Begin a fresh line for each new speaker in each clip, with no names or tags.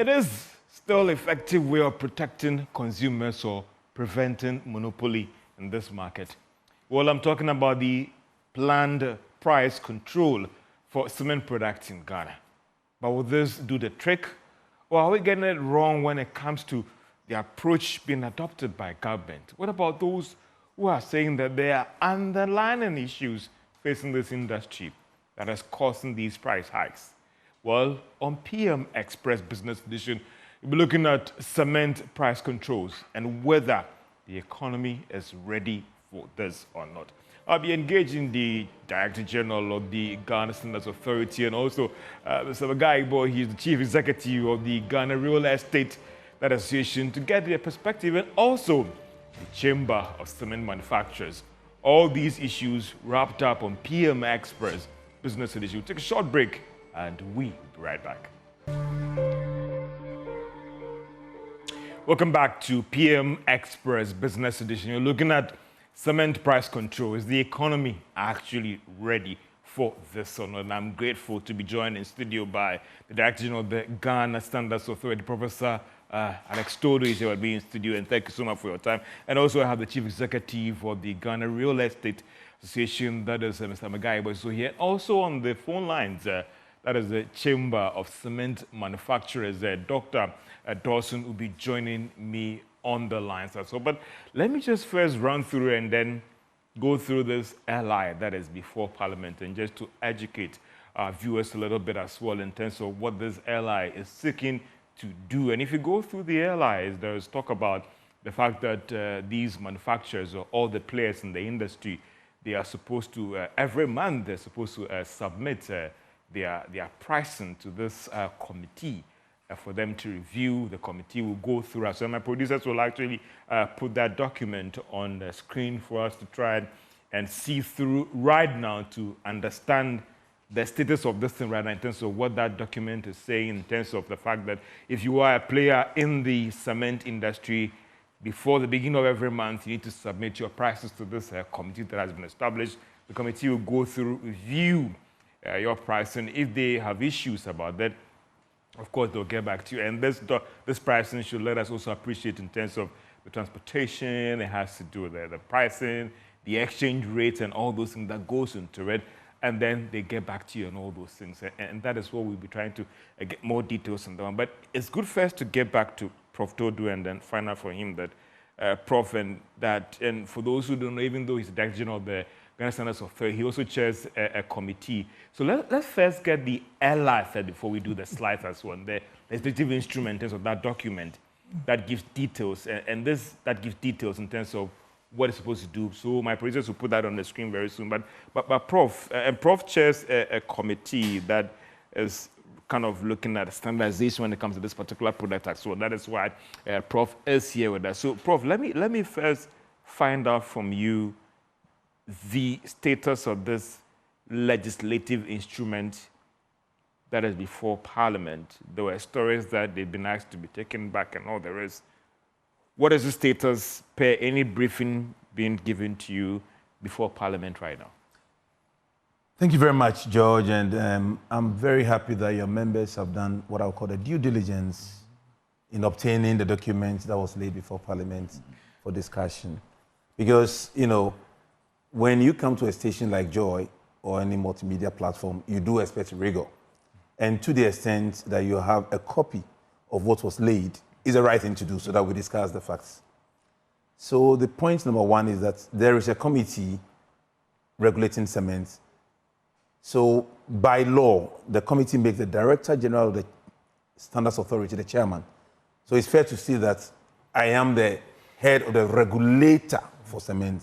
it is still an effective way of protecting consumers or preventing monopoly in this market. Well, I'm talking about the planned price control for cement products in Ghana. But will this do the trick? Or are we getting it wrong when it comes to the approach being adopted by government? What about those who are saying that there are underlying issues facing this industry that is causing these price hikes? Well, on PM Express Business Edition, we'll be looking at cement price controls and whether the economy is ready for this or not. I'll be engaging the Director General of the Ghana Standards Authority and also Mr. Gaibo. He's the Chief Executive of the Ghana Real Estate Association to get their perspective, and also the Chamber of Cement Manufacturers. All these issues wrapped up on PM Express Business Edition. We'll take a short break and we'll be right back. Welcome back to PM Express Business Edition. You're looking at cement price control. Is the economy actually ready for this or not? And I'm grateful to be joined in studio by the Director General of the Ghana Standards Authority, Professor Alex Dodoo is here with me in studio, and thank you so much for your time. And also I have the Chief Executive of the Ghana Real Estate Association, that is Mr. Magaibo, so here. Also on the phone lines, that is the Chamber of Cement Manufacturers, Dr. Dawson will be joining me on the lines as well. But let me just first run through and then go through this LI that is before Parliament, and just to educate our viewers a little bit as well in terms of what this LI is seeking to do. And if you go through the LIs, there is talk about the fact that these manufacturers or all the players in the industry, they are supposed to, every month, they're supposed to submit their pricing to this committee for them to review. The committee will go through. So my producers will actually put that document on the screen for us to try and see through right now to understand the status of this thing right now in terms of what that document is saying, in terms of the fact that if you are a player in the cement industry, before the beginning of every month, you need to submit your prices to this committee that has been established. The committee will go through, review your pricing. If they have issues about that, of course, they'll get back to you. And this pricing should let us also appreciate in terms of the transportation. It has to do with the pricing, the exchange rates, and all those things that goes into it. And then they get back to you on all those things. And that is what we'll be trying to get more details on that one. But it's good first to get back to Prof. Dodoo and then find out from him that Prof, and for those who don't know, even though he's the Director General of the Ghana Standards Authority, he also chairs a committee. So let's first get the LI said before we do the slides as well. The legislative instrument in terms of that document that gives details, and this that gives details in terms of what it's supposed to do. So my producers will put that on the screen very soon. But Prof chairs a committee that is kind of looking at standardization when it comes to this particular product as well. That is why Prof is here with us. So Prof, let me first find out from you the status of this legislative instrument that is before Parliament. There were stories that they've been asked to be taken back and all the rest. What is the status per any briefing being given to you before Parliament right now?
Thank you very much, George, and I'm very happy that your members have done what I would call the due diligence in obtaining the documents that was laid before Parliament for discussion. Because, you know, when you come to a station like Joy or any multimedia platform, you do expect rigor. And to the extent that you have a copy of what was laid, is the right thing to do so that we discuss the facts. So the point number one is that there is a committee regulating cement. So by law, the committee makes the Director General of the Standards Authority the chairman. So it's fair to say that I am the head of the regulator for cement.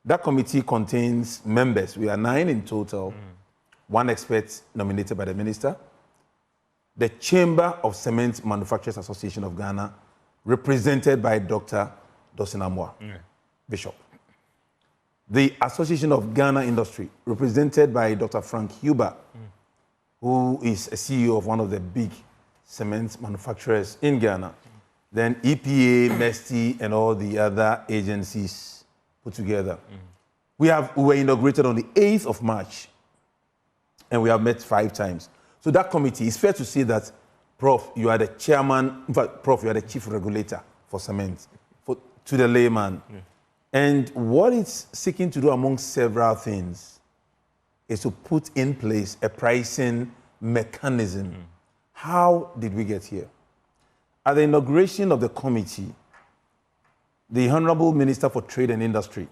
That committee contains members. We are 9 in total. 1 expert nominated by the minister. The Chamber of Cement Manufacturers Association of Ghana, represented by Dr. Dawson Bishop. The Association of Ghana Industry, represented by Dr. Frank Huber, who is a CEO of one of the big cement manufacturers in Ghana. Then EPA, MESTI, and all the other agencies put together. We were inaugurated on the 8th of March, and we have met 5 times. So that committee, it's fair to say that Prof, you are the chairman, in fact, Prof, you are the chief regulator for cement, to the layman. Yeah. And what it's seeking to do, among several things, is to put in place a pricing mechanism. How did we get here? At the inauguration of the committee, the Honorable Minister for Trade and Industry,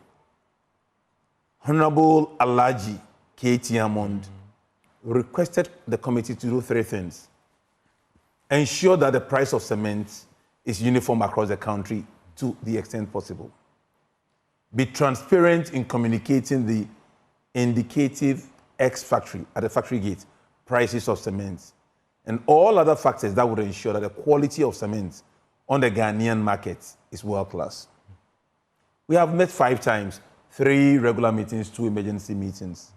Honorable Alhaji K.T. Hammond, requested the committee to do three things. Ensure that the price of cement is uniform across the country to the extent possible. Be transparent in communicating the indicative ex-factory, at the factory gate, prices of cement, and all other factors that would ensure that the quality of cement on the Ghanaian market is world-class. We have met 5 times, 3 regular meetings, 2 emergency meetings.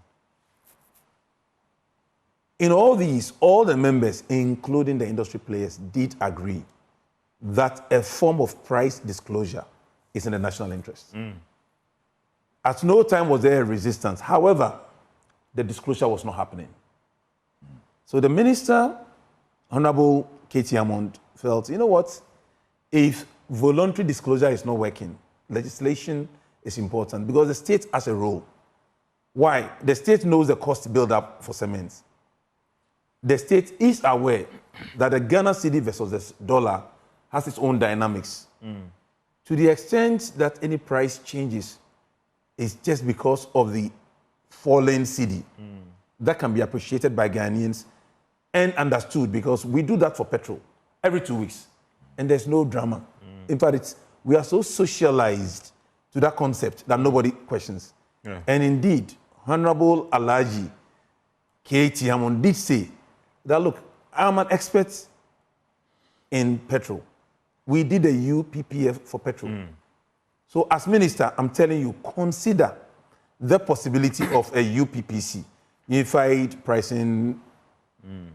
In all these, all the members, including the industry players, did agree that a form of price disclosure is in the national interest. At no time was there a resistance. However, the disclosure was not happening. So the minister, Honorable K.T. Hammond, felt, you know what? If voluntary disclosure is not working, legislation is important because the state has a role. Why? The state knows the cost build-up for cement. The state is aware that the Ghana cedi versus the dollar has its own dynamics. To the extent that any price changes is just because of the falling cedi. That can be appreciated by Ghanaians and understood because we do that for petrol every 2 weeks and there's no drama. In fact, we are so socialized to that concept that nobody questions. Yeah. And indeed, Honorable Alhaji K.T. Hammond did say that, look, I'm an expert in petrol. We did a UPPF for petrol. So as minister, I'm telling you, consider the possibility of a UPPC, Unified Pricing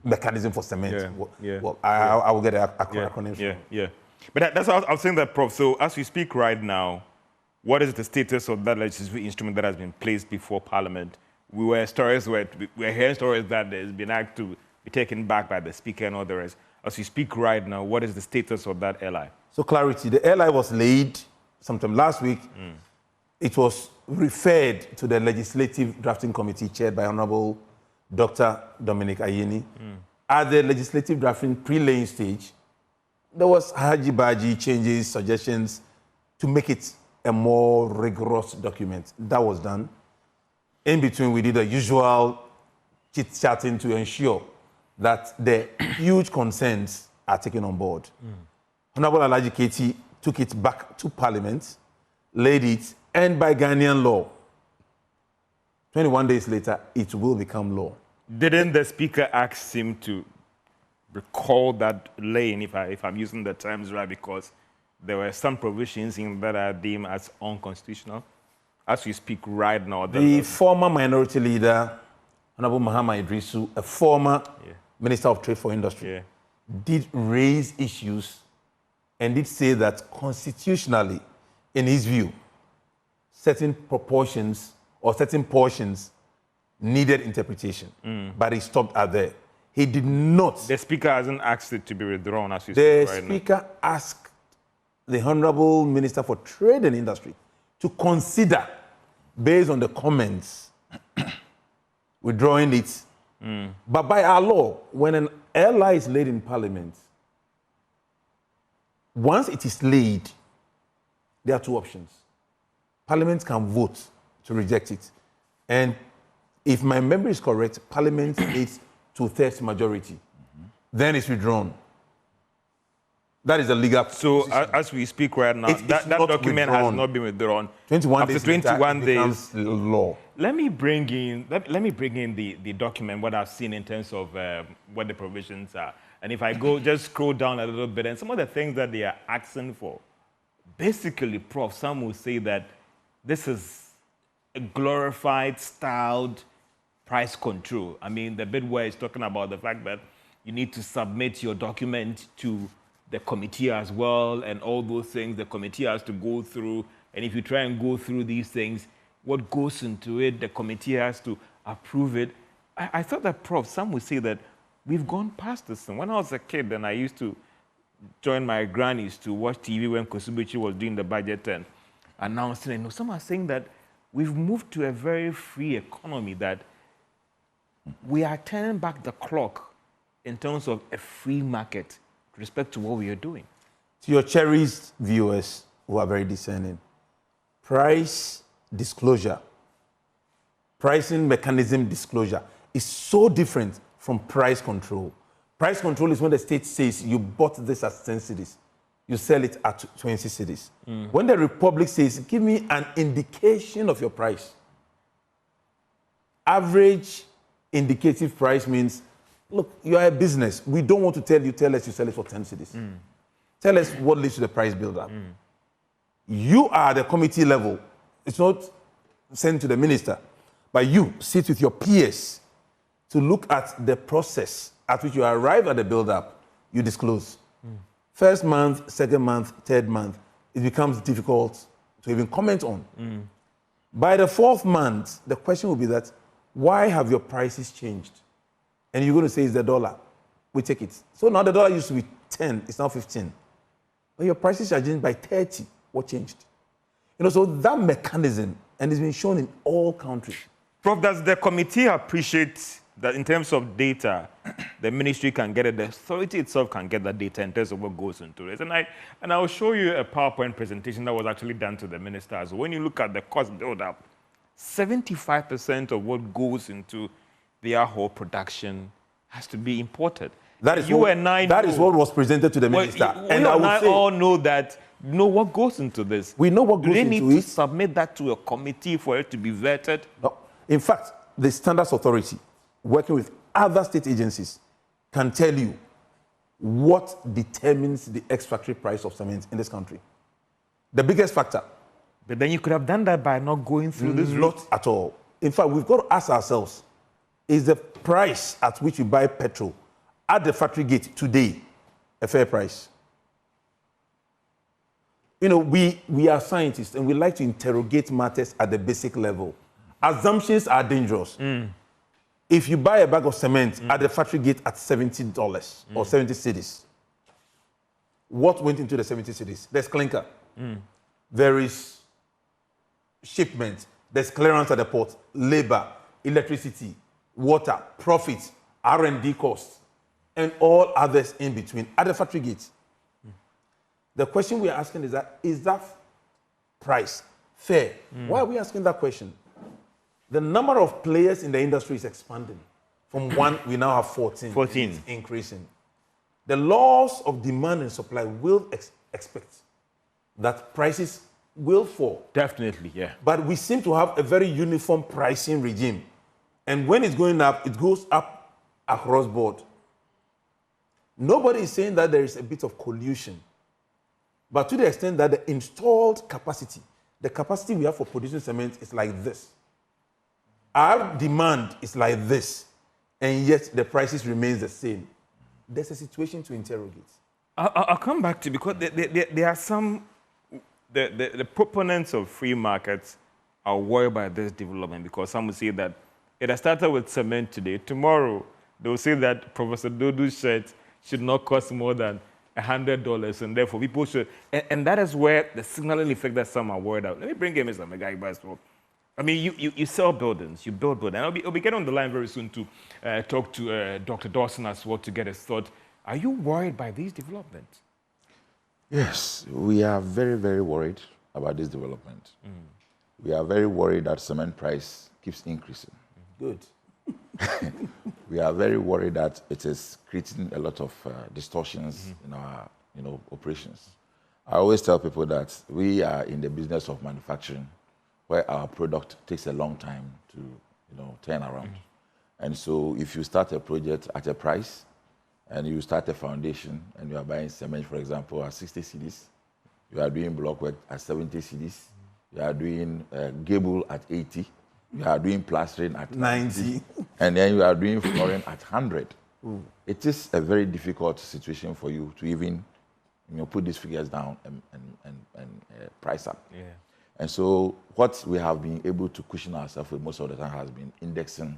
Mechanism for Cement. Well, I will get an acronym.
Yeah. But that's how I was saying that, Prof. So as we speak right now, what is the status of that legislative instrument that has been placed before Parliament? We're hearing stories that there's been asked to be taken back by the Speaker and all the rest. As we speak right now, what is the status of that LI?
So clarity, the LI was laid sometime last week. It was referred to the Legislative Drafting Committee chaired by Honorable Dr. Dominic Ayeni. At the Legislative Drafting pre-laying stage, there was haji-baji changes, suggestions to make it a more rigorous document. That was done. In between, we did the usual chit-chatting to ensure that the huge concerns are taken on board. Honorable Alhaji K.T. took it back to Parliament, laid it, and by Ghanaian law, 21 days later, it will become law.
Didn't the Speaker ask him to recall that laying, if I'm using the terms right, because there were some provisions in that are deemed as unconstitutional? As we speak right now,
the former minority leader, Honorable Mahama Idrisu, a former Minister of Trade for Industry, did raise issues and did say that constitutionally, in his view, certain proportions or certain portions needed interpretation, but he stopped at there. He did not.
The Speaker hasn't asked it to be withdrawn as we speak
right
now.
The Speaker asked the Honorable Minister for Trade and Industry to consider, based on the comments, withdrawing it. But by our law, when an LI is laid in Parliament, once it is laid, there are 2 options. Parliament can vote to reject it. And if my memory is correct, Parliament needs 2/3 majority. Then it's withdrawn. That is a legal
So as we speak right now, that document has not been withdrawn.
21
After
days
21 days,
law.
Let me bring in the document, what I've seen in terms of what the provisions are. And if I go just scroll down a little bit and some of the things that they are asking for, basically, Prof, some will say that this is a glorified, styled price control. I mean, the bit where it's talking about the fact that you need to submit your document to the committee as well, and all those things the committee has to go through. And if you try and go through these things, what goes into it, the committee has to approve it. I thought that, Prof, some would say that we've gone past this. And when I was a kid, then I used to join my grannies to watch TV when Consultation was doing the budget and announcing it. Some are saying that we've moved to a very free economy, that we are turning back the clock in terms of a free market with respect to what we are doing.
To your cherished viewers who are very discerning, price disclosure, pricing mechanism disclosure is so different from price control. Price control is when the state says you bought this at 10 cedis, you sell it at 20 cedis. When the Republic says, give me an indication of your price. Average indicative price means, look, you are a business. We don't want to tell us you sell it for 10 cedis. Tell us what leads to the price build-up. You are at the committee level. It's not sent to the minister, but you sit with your peers to look at the process at which you arrive at the build-up. You disclose. First month, second month, third month, it becomes difficult to even comment on. By the fourth month, the question will be that, why have your prices changed? And you're going to say it's the dollar. We take it. So now the dollar used to be 10, it's now 15. But your prices are changed by 30. What changed? So that mechanism, and it's been shown in all countries.
Prof, does the committee appreciate that in terms of data, the ministry can get it, the authority itself can get that data in terms of what goes into it? And I will show you a PowerPoint presentation that was actually done to the ministers. When you look at the cost build-up, 75% of what goes into their whole production has to be imported.
That is what was presented to the minister.
And I all know that. Know what goes into this.
We know what goes into it.
Do they need to submit that to a committee for it to be vetted?
No. In fact, the Standards Authority, working with other state agencies, can tell you what determines the ex-factory price of cement in this country. The biggest factor.
But then you could have done that by not going through this route.
Not at all. In fact, we've got to ask ourselves, is the price at which we buy petrol at the factory gate today a fair price? We are scientists and we like to interrogate matters at the basic level. Assumptions are dangerous. If you buy a bag of cement at the factory gate at $70 or 70 cedis, what went into the 70 cedis? There's clinker. There is shipment. There's clearance at the port, labor, electricity, water, profit, R&D costs, and all others in between at the factory gate. The question we are asking is that price fair? Why are we asking that question? The number of players in the industry is expanding. From one, we now have 14.
14.
It's increasing. The laws of demand and supply will expect that prices will fall.
Definitely, yeah.
But we seem to have a very uniform pricing regime. And when it's going up, it goes up across board. Nobody is saying that there is a bit of collusion. But to the extent that the installed capacity, the capacity we have for producing cement is like this. Our demand is like this, and yet the prices remain the same. There's a situation to interrogate.
I'll come back to, because there are some, the proponents of free markets are worried by this development, because some will say that it has started with cement today. Tomorrow, they will say that Professor Dodoo's shirt should not cost more than $100, and therefore people should, and that is where the signaling effect that some are worried about. Let me bring in Mr. Megai as well. I mean, you sell buildings, you build buildings. And I'll be getting on the line very soon to talk to Dr. Dawson as well to get his thought. Are you worried by these developments?
Yes, we are very, very worried about this development. We are very worried that cement price keeps increasing.
Good.
We are very worried that it is creating a lot of distortions in our operations. I always tell people that we are in the business of manufacturing, where our product takes a long time to turn around. And so if you start a project at a price and you start a foundation and you are buying cement, for example, at 60 cedis, you are doing block work at 70 cedis, you are doing gable at 80, you are doing plastering at 90, and then you are doing flooring at 100. It is a very difficult situation for you to even put these figures down and price up.
Yeah.
And so what we have been able to cushion ourselves with most of the time has been indexing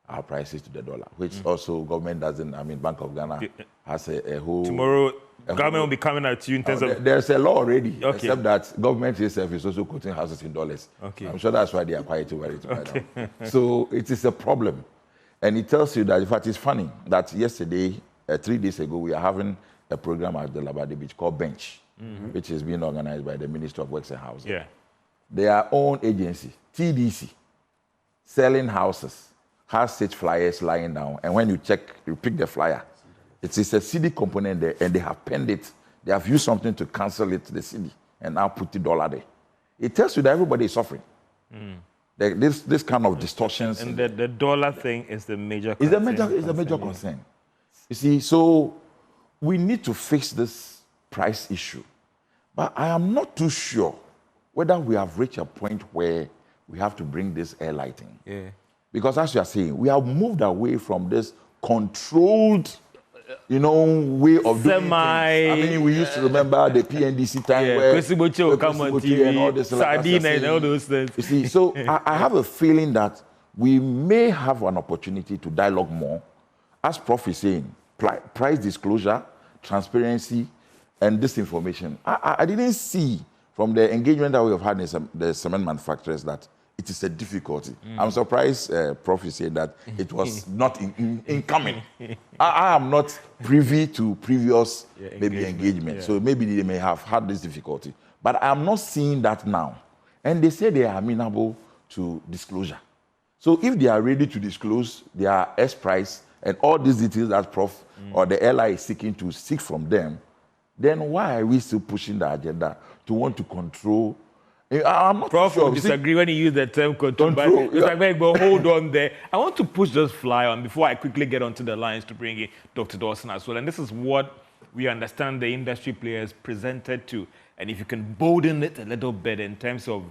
our prices to the dollar, which also government doesn't. I mean, Bank of Ghana has a whole.
Tomorrow, government will be coming at you in terms of.
There's a law already,
Okay.
except that government itself is also quoting houses in dollars.
Okay.
I'm sure that's why they are quiet over it right now. So it is a problem. And it tells you that, in fact, it's funny that yesterday, 3 days ago, we are having a program at the Labade Beach called Bench, which is being organized by the Ministry of Works and Housing.
Yeah.
Their own agency, TDC, selling houses, has such flyers lying down. And when you check, you pick the flyer, it is a CD component there, and they have penned it. They have used something to cancel it to the CD and now put the dollar there. It tells you that everybody is suffering. This kind of distortions.
And the dollar thing is the major concern.
It's a major concern. You see, so we need to fix this price issue. But I am not too sure whether we have reached a point where we have to bring this airlighting.
Yeah.
Because as you are saying, we have moved away from this controlled, way of doing things. I mean, we used to remember the PNDC time where
Kwesiboche come on TV,
and all this,
Sardine and all those things.
You see, so I have a feeling that we may have an opportunity to dialogue more, as Prof is saying, price disclosure, transparency, and disinformation. I didn't see from the engagement that we have had in the cement manufacturers that it is a difficulty. I'm surprised Prof is saying that it was not incoming. I am not privy to previous engagement. So maybe they may have had this difficulty. But I am not seeing that now. And they say they are amenable to disclosure. So if they are ready to disclose their S price and all these details that Prof or the LI is seeking to seek from them, then why are we still pushing the agenda to want to control? I'm not
Prof
sure.
will disagree when you use the term control. But hold on there. I want to push this fly on before I quickly get onto the lines to bring in Dr. Dawson as well. And this is what we understand the industry players presented to. And if you can bolden it a little bit in terms of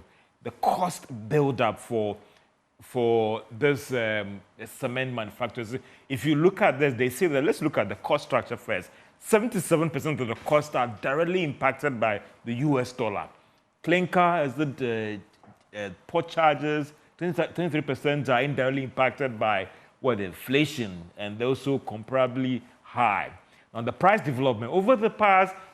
the cost build-up for this cement manufacturers. If you look at this, they say that let's look at the cost structure first. 77% of the costs are directly impacted by the US dollar. Clinker, is the port charges, 23% are indirectly impacted by inflation, and they're also comparably high. Now, the price development over the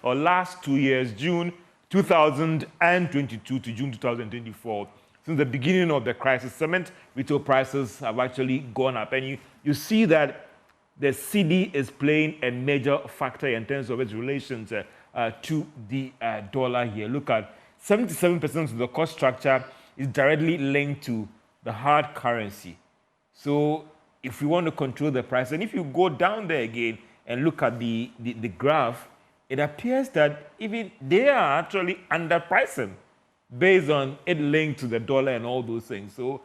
last 2 years, June 2022 to June 2024, since the beginning of the crisis, cement retail prices have actually gone up. And you see that the CD is playing a major factor in terms of its relations to the dollar here. Look at 77% of the cost structure is directly linked to the hard currency. So if we want to control the price, and if you go down there again and look at the graph, it appears that even they are actually underpricing based on it linked to the dollar and all those things. So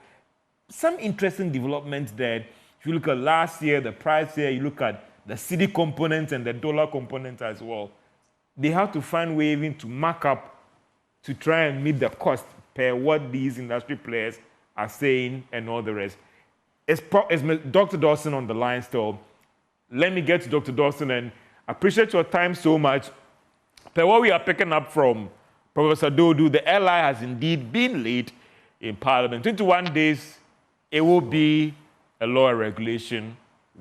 some interesting developments there. If you look at last year, the price here, you look at the CD component and the dollar component as well. They have to find way even to mark up to try and meet the cost per what these industry players are saying and all the rest. Is Dr. Dawson on the line still? Let me get to Dr. Dawson and appreciate your time so much. Per what we are picking up from Professor Dodoo, the LI has indeed been late in Parliament. 21 days, it will be a law or regulation.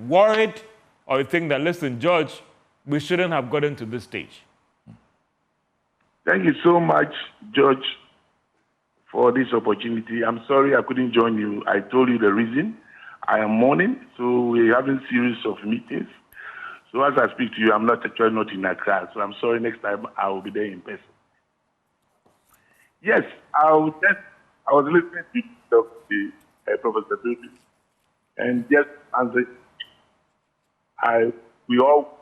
Worried, or you think that, listen, George, we shouldn't have gotten to this stage?
Thank you so much, George, for this opportunity. I'm sorry I couldn't join you. I told you the reason. I am mourning, so we're having a series of meetings. So as I speak to you, I'm actually not in Accra, so I'm sorry. Next time I will be there in person. Yes, I was listening to Professor Dodoo, and just answer. We all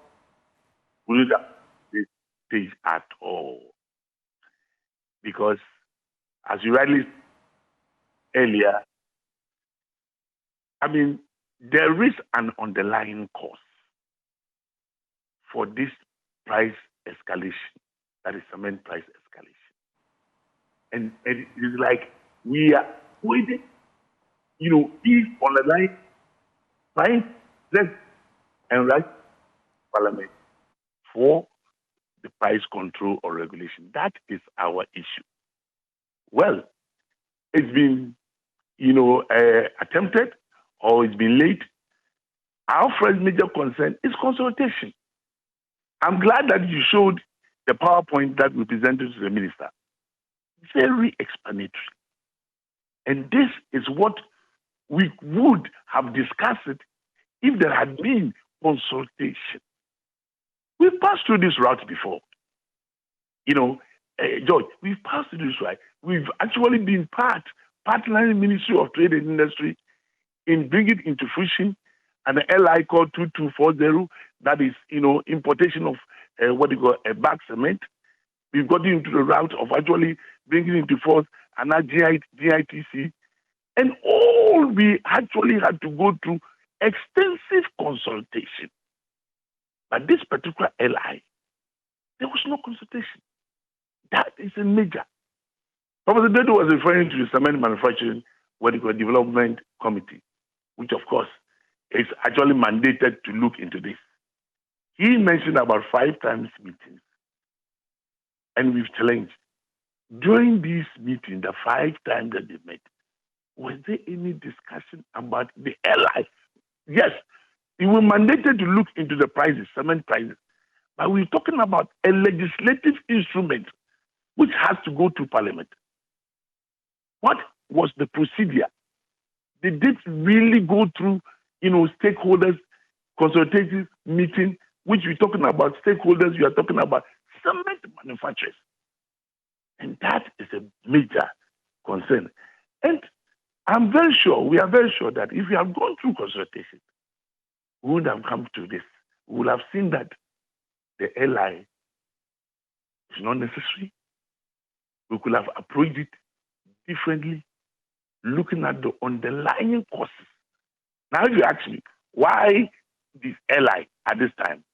will not this stage at all, because as you rightly said earlier, I mean, there is an underlying cause for this price escalation, that is cement price escalation. And it is like we are waiting, if on the line, trying left and right Parliament for the price control or regulation. That is our issue. Well, it's been, attempted or it's been late. Our first major concern is consultation. I'm glad that you showed the PowerPoint that we presented to the minister. Very explanatory. And this is what we would have discussed it if there had been consultation. We've passed through this route before. George, we've passed through this route. We've actually been partnering Ministry of Trade and Industry in bringing into fruition an LI called 2240, that is, importation of bulk cement. We've got into the route of actually bringing into force an GITC. And all we actually had to go through extensive consultation. But this particular LI, there was no consultation. That is a major. Professor Dodoo was referring to the Cement Manufacturing Development Committee, which of course is actually mandated to look into this. He mentioned about 5 times meetings. And we've challenged. During these meetings, the 5 times that they met, was there any discussion about the LI? Yes, we were mandated to look into the prices, cement prices. But we're talking about a legislative instrument which has to go to Parliament. What was the procedure? They did really go through, stakeholders, consultative meeting, which we're talking about stakeholders, you are talking about cement manufacturers. And that is a major concern. And we are very sure that if we have gone through consultation, we would have come to this. We would have seen that the LI is not necessary. We could have approached it differently, looking at the underlying causes. Now, if you ask me, why this LI at this time?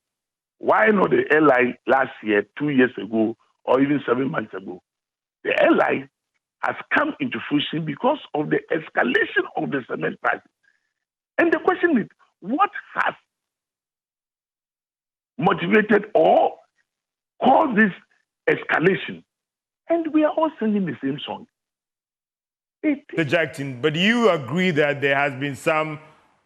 Why not the LI last year, 2 years ago, or even 7 months ago? The LI has come into fruition because of the escalation of the cement price. And the question is, what has motivated or caused this escalation? And we are all singing the same song.
Interjecting, but you agree that there has been some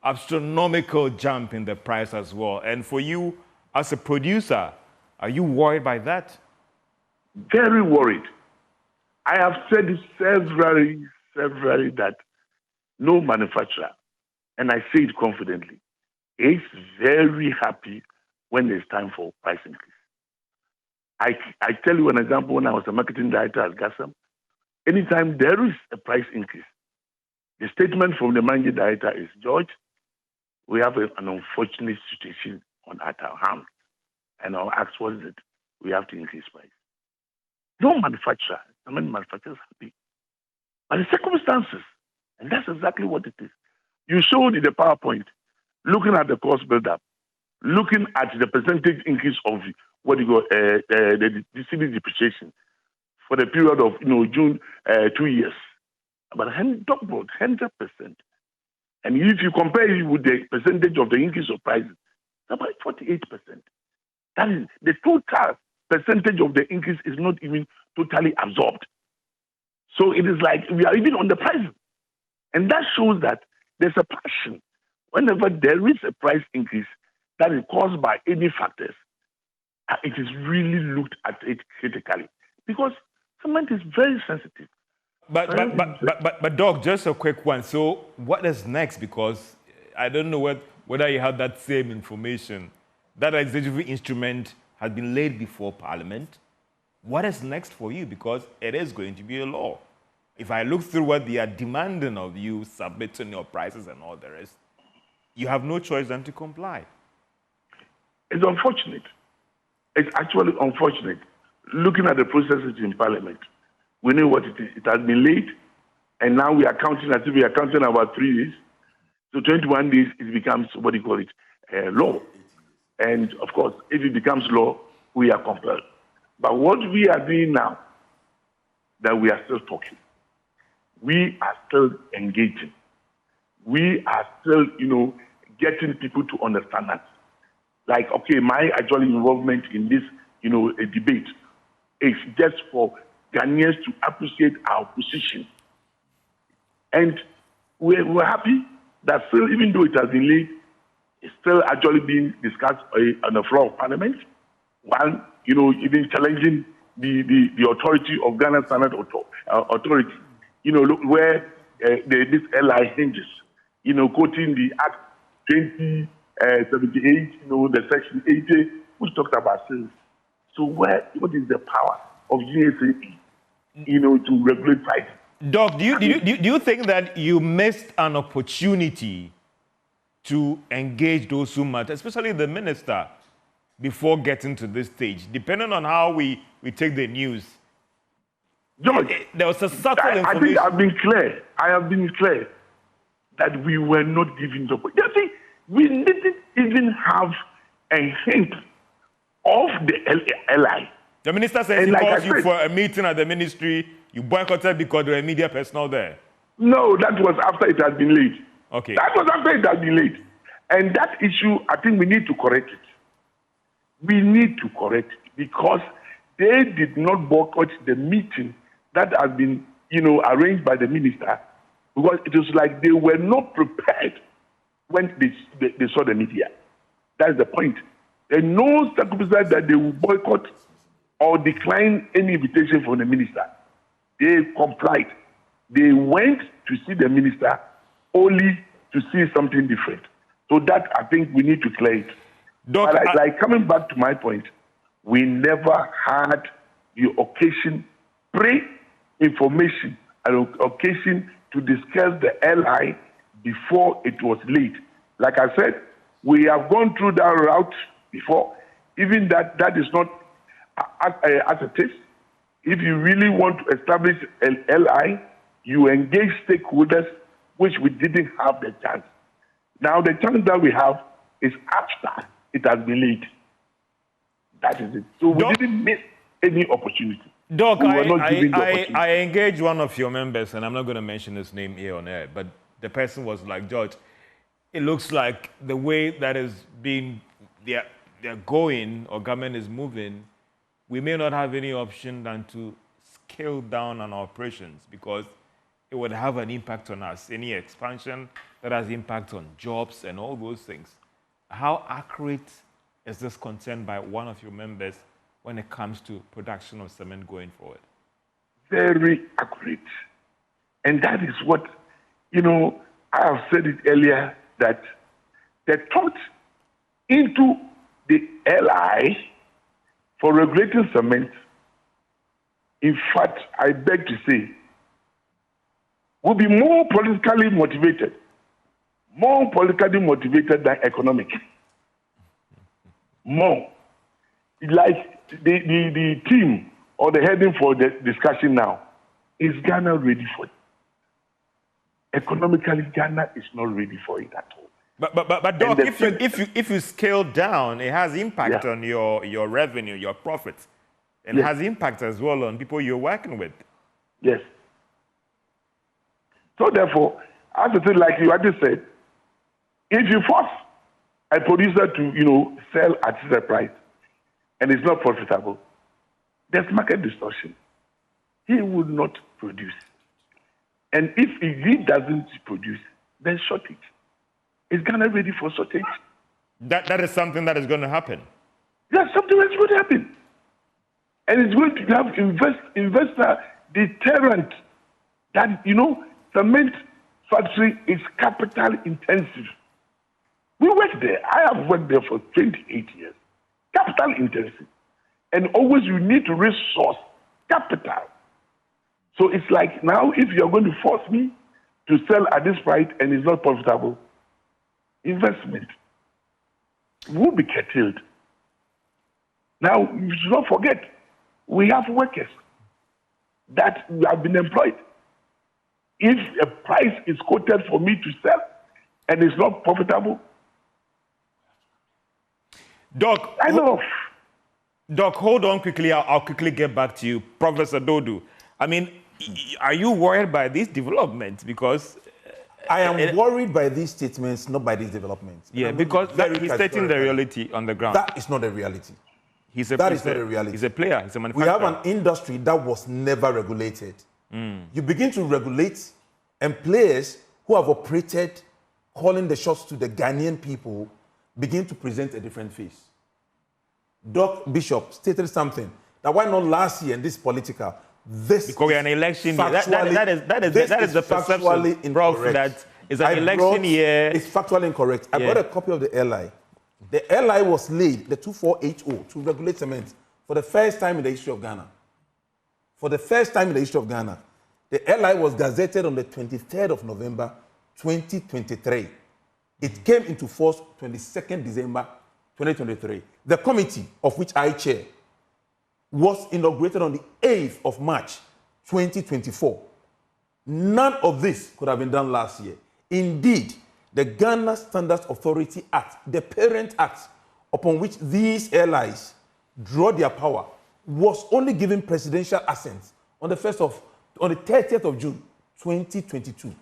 astronomical jump in the price as well. And for you, as a producer, are you worried by that?
Very worried. I have said it severally that no manufacturer, and I say it confidently, is very happy when there's time for price increase. I tell you an example. When I was a marketing director at Gassam, anytime there is a price increase, the statement from the managing director is, George, we have an unfortunate situation at our hands. And I'll ask, what is it? We have to increase price. No manufacturer, manufacturers happy. But the circumstances, and that's exactly what it is. You showed in the PowerPoint, looking at the cost build-up, looking at the percentage increase of the civil depreciation for the period of June 2 years, about 100%. And if you compare it with the percentage of the increase of prices, it's about 48%. That is the total percentage of the increase is not even totally absorbed. So it is like we are even on the price. And that shows that there's a passion. Whenever there is a price increase that is caused by any factors, it is really looked at it critically. Because cement is very sensitive.
But Doc, just a quick one. So what is next? Because I don't know whether you have that same information. That executive instrument has been laid before Parliament. What is next for you? Because it is going to be a law. If I look through what they are demanding of you, submitting your prices and all the rest, you have no choice than to comply.
It's unfortunate. It's actually unfortunate. Looking at the processes in Parliament, we know what it is. It has been late, and now we are counting as if we are counting about 3 days. So 21 days, it becomes, law. And of course, if it becomes law, we are compelled. But what we are doing now, that we are still talking, we are still engaging, we are still, getting people to understand that. Like, okay, my actual involvement in this, a debate is just for Ghanaians to appreciate our position. And we're happy that still, even though it has been late, it's still actually being discussed on the floor of Parliament. One, even challenging the authority of Ghana Standard Authority, where this LI hinges, quoting the Act 2078, the Section 80, which talks about sales. So what is the power of GSAP, to regulate prices?
Doc, do you think that you missed an opportunity to engage those who matter, especially the minister, before getting to this stage? Depending on how we take the news,
George,
there was a subtle information.
I think I've been clear. I have been clear that we were not given the opportunity. You see, we didn't even have a hint of the LI.
The minister says he called you for a meeting at the ministry. You boycotted because there were media personnel there.
No, that was after it had been late.
Okay.
That was after it had been late. And that issue, I think we need to correct it. We need to correct it because they did not boycott the meeting that had been, arranged by the minister, because it was like they were not prepared when they saw the media. That's the point. There's no circumstance that they will boycott or decline any invitation from the minister. They complied. They went to see the minister only to see something different. So that, I think, we need to clear it.
Doc,
like coming back to my point, we never had the occasion, pre-information, and occasion to discuss the LI before it was late. Like I said, we have gone through that route before. Even that is not as it is. If you really want to establish an LI, you engage stakeholders, which we didn't have the chance. Now the chance that we have is after it has been late. That is it. So we didn't miss any opportunity.
Doc, I engaged one of your members, and I'm not going to mention his name here on air, but the person was like, George, it looks like the way that is being, they're going, or government is moving, we may not have any option than to scale down on our operations because it would have an impact on us. Any expansion that has impact on jobs and all those things. How accurate is this concern by one of your members when it comes to production of cement going forward?
Very accurate. And that is what, I have said it earlier, that the thought into the LI for regulating cement, in fact, I beg to say, will be more politically motivated than economic. More. Like the team or the heading for the discussion now, is Ghana ready for it? Economically, Ghana is not ready for it at all.
But Doc, if you scale down, it has impact on your revenue, your profits, and it has impact as well on people you're working with.
Yes. So therefore, I have to say, like you already said, if you force a producer to, sell at a price and it's not profitable, there's market distortion. He would not produce. And if he doesn't produce, there's shortage. Is Ghana ready for shortage?
That is something that is going to happen.
That's something that's going to happen. And it's going to have investor deterrent that, cement factory is capital intensive. We work there. I have worked there for 28 years. Capital intensive. And always you need to resource capital. So it's like now if you're going to force me to sell at this price and it's not profitable, investment will be curtailed. Now, you should not forget, we have workers that have been employed. If a price is quoted for me to sell and it's not profitable,
Doc, Doc, hold on quickly. I'll quickly get back to you. Professor Dodoo, I mean, are you worried by these developments? Because
I am worried by these statements, not by these developments.
Yeah, because he's stating the reality on the ground.
That is not a reality.
That is not a reality. He's a player. He's a manufacturer.
We have an industry that was never regulated. You begin to regulate, and players who have operated calling the shots to the Ghanaian people begin to present a different face. Doc Bishop stated something that why not last year, and this political, this
because we're an election year. That is the perception, Prof, that it's an election year.
It's factually incorrect. I brought a copy of the LI. The LI was laid, the 24HO, to regulate cement for the first time in the history of Ghana. For the first time in the history of Ghana. The LI was gazetted on the 23rd of November, 2023. It came into force 22nd December, 2023. The committee, of which I chair, was inaugurated on the 8th of March, 2024. None of this could have been done last year. Indeed, the Ghana Standards Authority Act, the parent act upon which these airlines draw their power, was only given presidential assent on the 30th of June, 2022.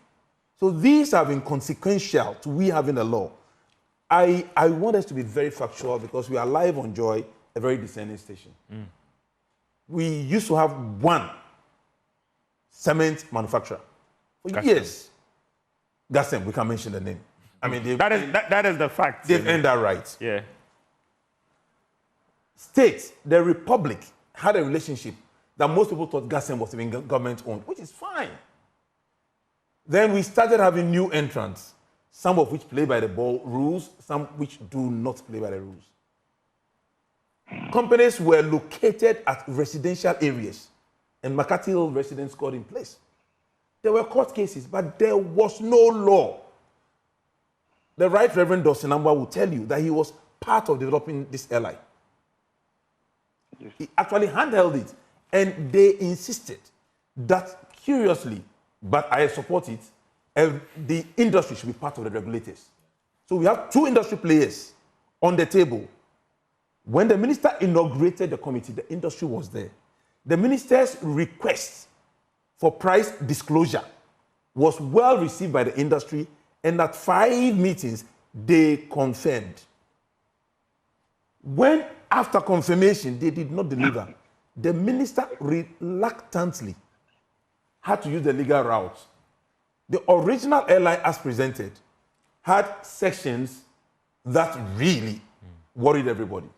So these have been consequential to we having a law. I want us to be very factual because we are live on Joy, a very discerning station. We used to have one cement manufacturer for years. Gassem, we can mention the name. I mean,
that is the fact.
They've earned that right.
Yeah.
State, the republic, had a relationship that most people thought Gassem was even government-owned, which is fine. Then we started having new entrants, some of which play by the ball rules, some which do not play by the rules. Companies were located at residential areas, and McCarthy Hill residents got in place. There were court cases, but there was no law. The Right Reverend Dosinamba will tell you that he was part of developing this LI. He actually handheld it, and they insisted that, curiously, but I support it, the industry should be part of the regulators. So we have two industry players on the table. When the minister inaugurated the committee, the industry was there. The minister's request for price disclosure was well received by the industry, and at 5 meetings, they confirmed. When, after confirmation, they did not deliver, the minister reluctantly had to use the legal route. The original LI as presented had sections that really worried everybody.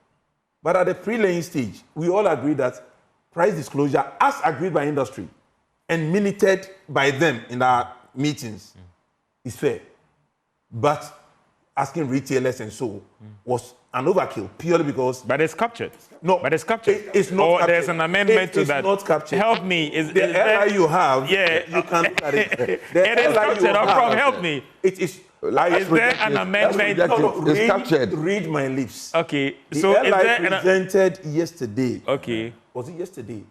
But at the pre-laying stage, we all agreed that price disclosure, as agreed by industry and minuted by them in our meetings, is fair. But asking retailers and so was an overkill purely because...
But it's captured.
No.
But it's captured.
It's not
or
captured.
There's an amendment to that.
It's not captured.
Help me.
The LI you have,
yeah.
you can look at it.
It is captured. Prof, help me.
It is...
Is there an amendment?
It's captured.
Read my lips.
Okay.
So the LI presented yesterday.
Okay.
Was it yesterday?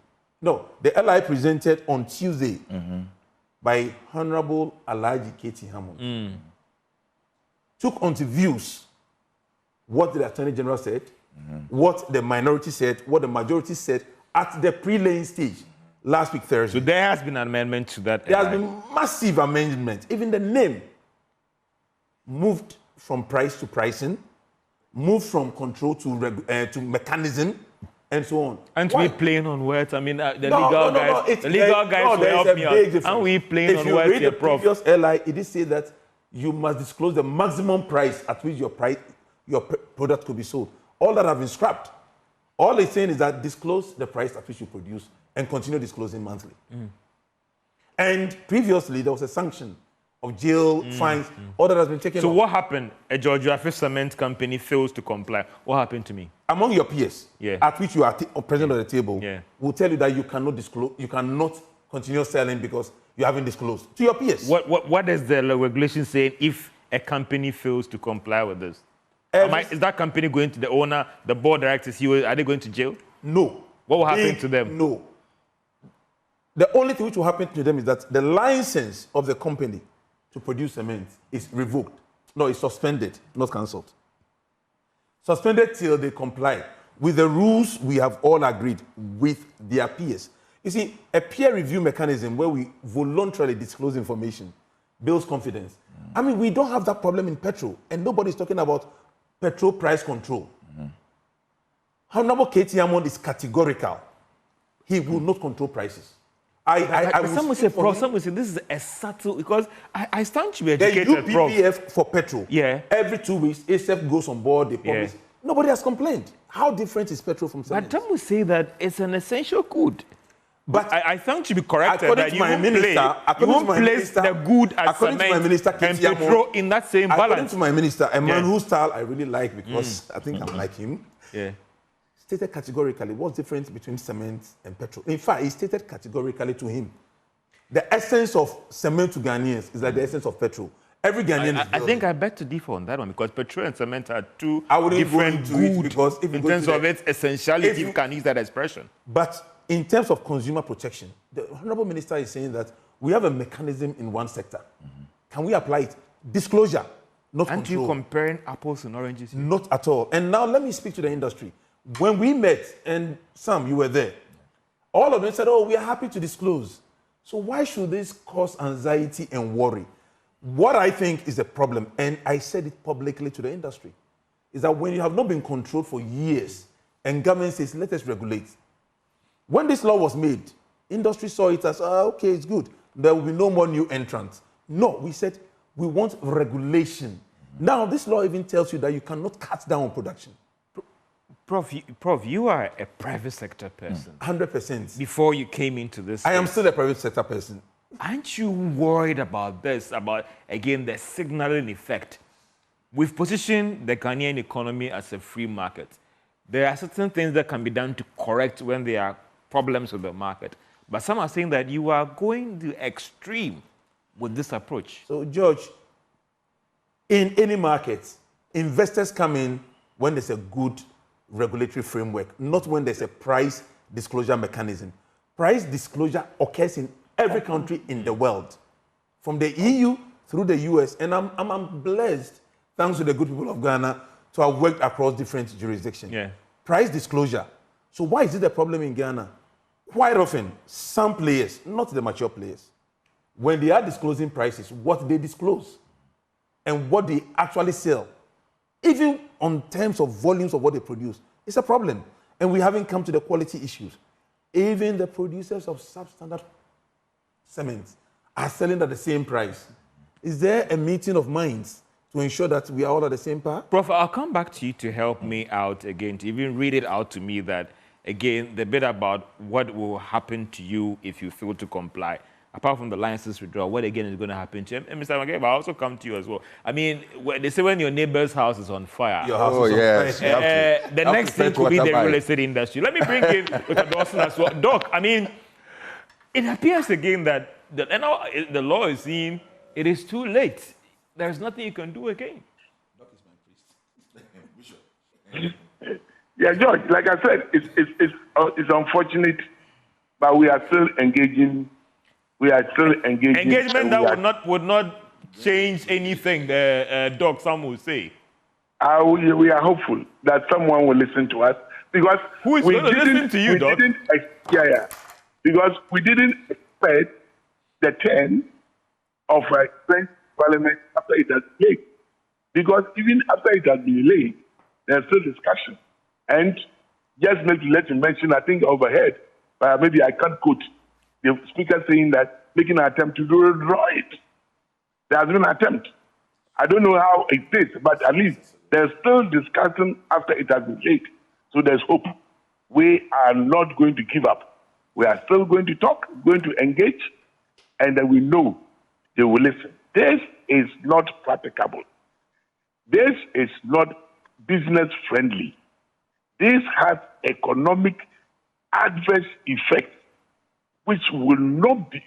No. The LI presented on Tuesday by Honorable Alhaji Katie Hammond. Took onto views what the Attorney General said, what the minority said, what the majority said at the pre-laying stage last week, Thursday.
So there has been an amendment to that.
There has been massive amendment. Even the name moved from price to pricing, moved from control to mechanism, and so on.
Aren't we playing on words? I mean, the legal guys will help me out. Aren't we playing on words here, Prof?
If you read the previous LI, it did say that you must disclose the maximum price at which your product could be sold. All that have been scrapped. All it's saying is that disclose the price at which you produce and continue disclosing monthly. And previously, there was a sanction of jail, fines, all that has been taken
So
off.
what happened? A George Wiafe cement company fails to comply. What happened to me?
Among your peers, at which you are present on the table, will tell you that you cannot disclose, you cannot continue selling because you haven't disclosed to your peers.
What is the regulation saying if a company fails to comply with this? Is that company going to the owner, the board directors, are they going to jail?
No.
What will happen to them?
No. The only thing which will happen to them is that the license of the company to produce cement is revoked. No, it's suspended, not cancelled. Suspended till they comply with the rules we have all agreed with their peers. You see, a peer review mechanism where we voluntarily disclose information builds confidence. I mean, we don't have that problem in petrol, and nobody's talking about petrol price control. Honorable Katie Hammond is categorical. He will not control prices.
Some will say, Prof, some will say this is a subtle, because I stand to be
They
educated,
do
Prof.
PPF for petrol.
Yeah.
Every 2 weeks, ASEP goes on board, they publish.
Yeah.
Nobody has complained. How different is petrol from cement?
But some will say that it's an essential good.
But
I stand to be corrected
according
that
to
you
my
won't
minister,
place the good as
according to my
cement
minister,
and
Ketiamo,
petrol in that same
according
balance.
to my minister, a man
Yeah.
whose style I really like because I think I'm like him,
Yeah.
stated categorically what's the difference between cement and petrol. In fact, he stated categorically to him, the essence of cement to Ghanaians is like the essence of petrol. Every Ghanaian
I
is
think I beg to differ on that one, because petrol and cement are two
I wouldn't
different
go into it
good
because if you
in
go
terms
to
of
the-
its essentiality, if you can use that expression.
But in terms of consumer protection, the Honorable Minister is saying that we have a mechanism in one sector. Can we apply it? Disclosure, not
Aren't
control.
you comparing apples and oranges?
Not at all. And now let me speak to the industry. When we met, and Sam, you were there, all of them said, oh, we are happy to disclose. So why should this cause anxiety and worry? What I think is a problem, and I said it publicly to the industry, is that when you have not been controlled for years, and government says, let us regulate. When this law was made, industry saw it as, okay, it's good. There will be no more new entrants. No, we said, we want regulation. Now, this law even tells you that you cannot cut down on production.
Prof, you are a private sector person.
100%.
Before you came into this
I am
space.
still a private sector person.
Aren't you worried about this, about, again, the signaling effect? We've positioned the Ghanaian economy as a free market. There are certain things that can be done to correct when there are problems with the market. But some are saying that you are going to extreme with this approach.
So, George, in any market, investors come in when there's a good regulatory framework, not when there's a price disclosure mechanism. Price disclosure occurs in every country in the world, from the EU through the US. And I'm blessed, thanks to the good people of Ghana, to have worked across different jurisdictions.
Yeah.
Price disclosure. So why is it a problem in Ghana? Quite often, some players, not the mature players, when they are disclosing prices, what they disclose and what they actually sell, even on terms of volumes of what they produce, it's a problem. And we haven't come to the quality issues. Even the producers of substandard cement are selling at the same price. Is there a meeting of minds to ensure that we are all at the same par?
Prof, I'll come back to you to help me out again, to even read it out to me that, again, the bit about what will happen to you if you fail to comply. Apart from the license withdrawal, what again is going to happen to him? And Mr. McGee, I'll also come to you as well. I mean, they say when your neighbor's house is on fire,
Your house is on
yes.
fire.
You have to-
the
you have
next
to
thing
fetch
could be the
water by-
real estate industry. Let me bring in Dr. Dawson as well. Doc, I mean, it appears again that the law is saying it is too late. There's nothing you can do again.
Yeah, George, like I said, it's unfortunate, but we are still engaging. We are still engaging.
Engagement that would not change anything, Doc, some will say.
We are hopeful that someone will listen to us, because
Who is
we
going to listen to you, Doc?
Because we didn't expect the turn of French Parliament after it has been late. Because even after it has been late, there's still discussion. And just maybe let me mention, I think overhead, maybe I can't quote the speaker saying that making an attempt to withdraw it. There has been an attempt. I don't know how it is, but at least there's still discussion after it has been late. So there's hope. We are not going to give up. We are still going to talk, going to engage, and then we know they will listen. This is not practicable. This is not business friendly. This has economic adverse effects which will not be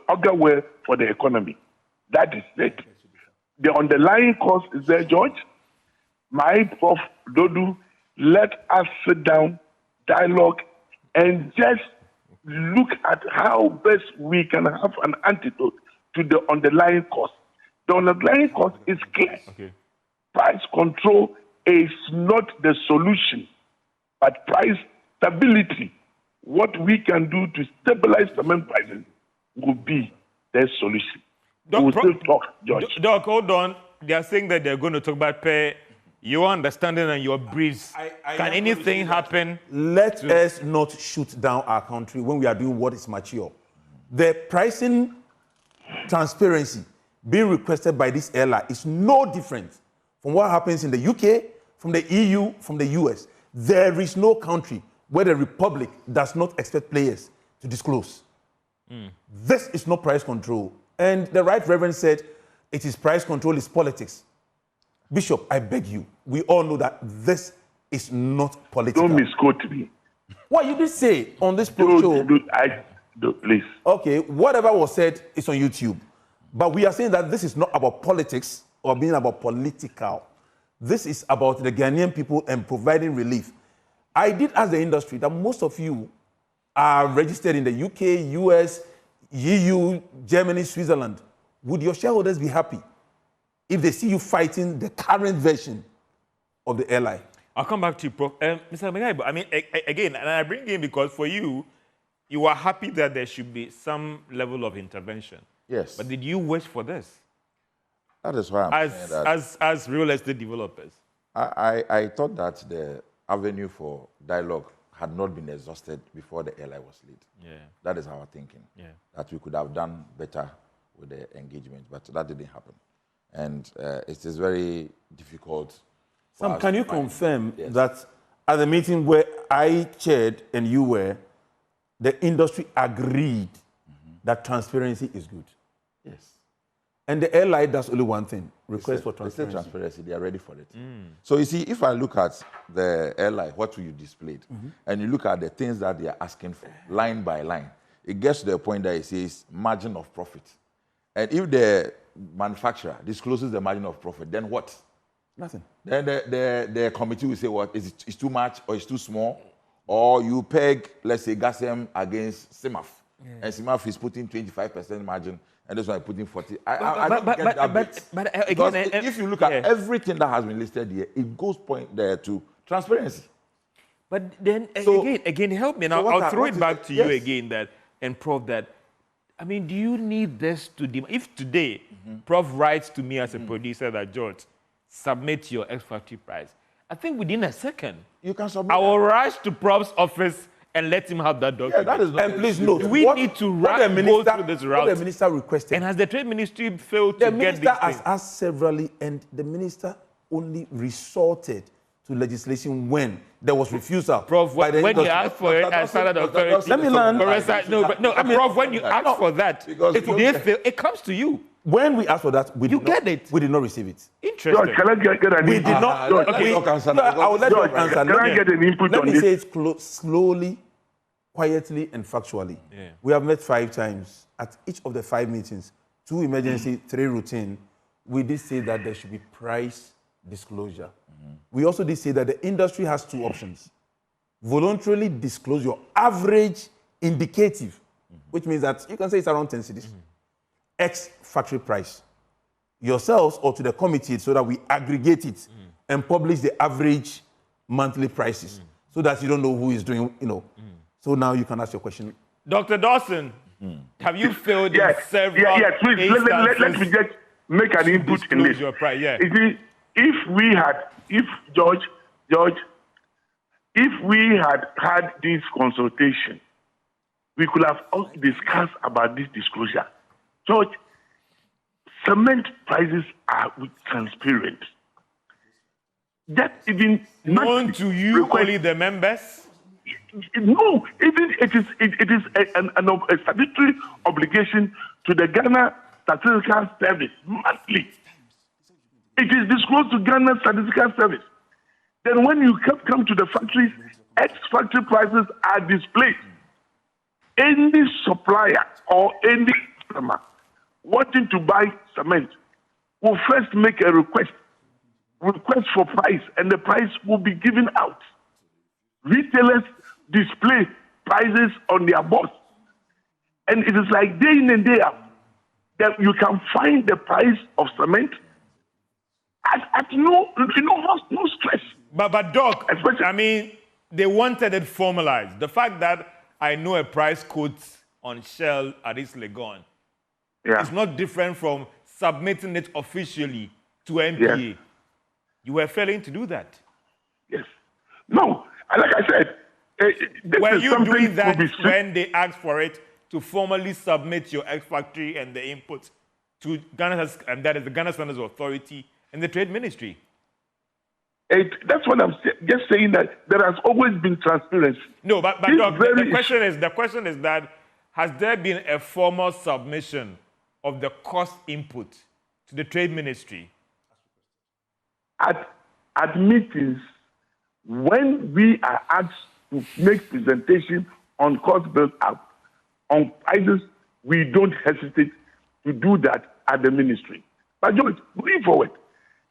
augur well for the economy. That is it. The underlying cause is there, George. My Prof. Dodoo, let us sit down, dialogue, and just look at how best we can have an antidote to the underlying cause. The underlying cause is clear.
Okay.
Price control is not the solution, but price stability. What we can do to stabilize cement prices will be the solution. We will still talk, George.
Doc, hold on. They are saying that they're going to talk about pay, your understanding and your briefs. Can anything happen?
Let us not shoot down our country when we are doing what is mature. The pricing transparency being requested by this airline is no different from what happens in the UK, from the EU, from the US. There is no country where the Republic does not expect players to disclose. This is not price control. And the Right Reverend said it is price control, it's politics. Bishop, I beg you, we all know that this is not political.
Don't misquote me.
What you did say on this show.
Please.
Okay, whatever was said is on YouTube. But we are saying that this is not about politics or being about political. This is about the Ghanaian people and providing relief. I did ask the industry that most of you are registered in the UK, US, EU, Germany, Switzerland. Would your shareholders be happy if they see you fighting the current version of the airline?
I'll come back to you, Prof. Mr. Megaibo, I mean, again, and I bring in because for you, you are happy that there should be some level of intervention.
Yes.
But did you wish for this?
That is why I'm saying that.
As real estate developers?
I thought that the avenue for dialogue had not been exhausted before the airline was laid.
Yeah.
That is our thinking.
Yeah.
That we could have done better with the engagement, but that didn't happen. And it is very difficult.
Sam, can you confirm
Yes.
that at the meeting where I chaired and you were, the industry agreed that transparency is good?
Yes.
And the airline does only one thing, request for
They say
transparency.
transparency, they are ready for it. So you see, if I look at the airline, what you displayed, and you look at the things that they are asking for, line by line, it gets to the point that it says margin of profit. And if the manufacturer discloses the margin of profit, then what?
Nothing.
Then the committee will say, what, it's too much or it's too small? Or you peg, let's say, GASM against CIMAF. And CIMAF is putting 25% margin, and this one is putting 40. I don't get that bit.
But
Because
again,
if you look at everything that has been listed here, it goes point there to transparency.
But then
So-
again, help me. And
so
I'll throw
what
it
is
back
it?
to you
Yes.
again. And Prof, I mean, do you need this to if today Prof writes to me as a producer that George, submit your ex-factory price, I think within a second,
You can submit
I will
that.
rush to Prof's office and let him have that document.
Yeah, that is not
And please
issue.
note,
We need to
what the
go
minister,
through this
what
route.
the minister requested.
And has the Trade Ministry failed
The
to get
minister
these
has
things?
asked severally, and the minister only resorted to legislation when there was refusal.
Prof,
by the
when you
industry.
ask for it as standard authority,
Let me land.
Prof, when you ask for that,
Because
if they fail, it comes to you.
When we asked for that, we
You
did not,
get it.
We did not receive it.
Interesting.
George, can I get an
We
input?
did not.
George,
we-
let me answer
no,
that.
I will let
George,
you answer.
can
Let
I
me-
get an input
Let
on
me
this?
say it slowly, quietly, and factually.
Yeah.
We have met 5 times. At each of the 5 meetings, 2 emergency, 3 routine, we did say that there should be price disclosure. We also did say that the industry has 2 options. Voluntarily disclose your average indicative, which means that you can say it's around 10 cedis, ex-factory price, yourselves or to the committee so that we aggregate it and publish the average monthly prices so that you don't know who is doing, So now you can ask your question.
Dr. Dawson, have you failed in
Yes,
several
yes, please. Let me just make an input in this.
your price? Yeah.
You see, if we had had this consultation, we could have also discussed about this disclosure. George, cement prices are transparent. That even
Known to you, only the members?
no, even it is a statutory obligation to the Ghana Statistical Service monthly. It is disclosed to Ghana Statistical Service. Then when you come to the factories, ex-factory prices are displayed. Any supplier or any customer wanting to buy cement will first make a request for price, and the price will be given out. Retailers display prices on their boards, and it is like day in and day out that you can find the price of cement at no stress.
But Doc,
Especially-
I mean, they wanted it formalized. The fact that I know a price quote on Shell at East Legon
Yeah.
is not different from submitting it officially to NPA.
Yes.
You were failing to do that.
Yes. No, like I said, this
Were
is
you
something
doing that
to be
when they asked for it to formally submit your X factory and the input to Ghana, and that is the Ghana Standards Authority and the Trade Ministry.
That's what I'm just saying, that there has always been transparency.
No, but Doc, the question is that has there been a formal submission of the cost input to the Trade Ministry?
At meetings, when we are asked to make presentation on cost build up, on prices, we don't hesitate to do that at the ministry. But George, going forward,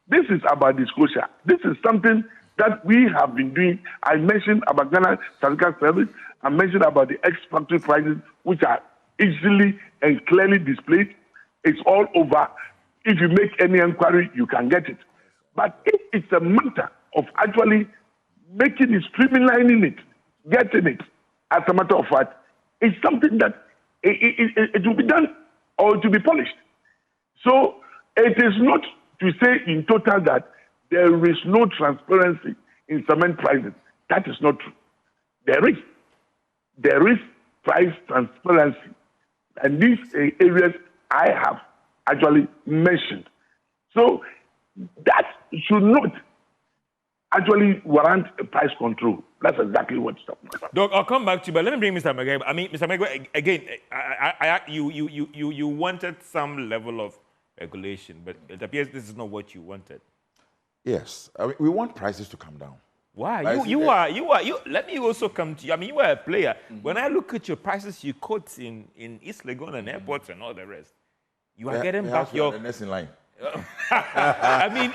this is about disclosure. This is something that we have been doing. I mentioned about Ghana Statistical Service. I mentioned about the ex-factory prices, which are easily and clearly displayed. It's all over. If you make any inquiry, you can get it. But if it's a matter of actually making it, streamlining it, getting it, as a matter of fact, it's something that it will be done or it will be polished. So it is not to say in total that there is no transparency in cement prices. That is not true. There is price transparency. And these areas I have actually mentioned. So that should not actually warrant a price control. That's exactly what's talking about.
Doc, I'll come back to you, but let me bring Mr. McGregor. I mean, Mr. McGregor, again, you wanted some level of regulation, but it appears this is not what you wanted.
Yes, I mean, we want prices to come down.
Why? Let me also come to you. I mean, you are a player. When I look at your prices you quote in East Legon and airports and all the rest, you are getting back your...
The next in line.
I mean,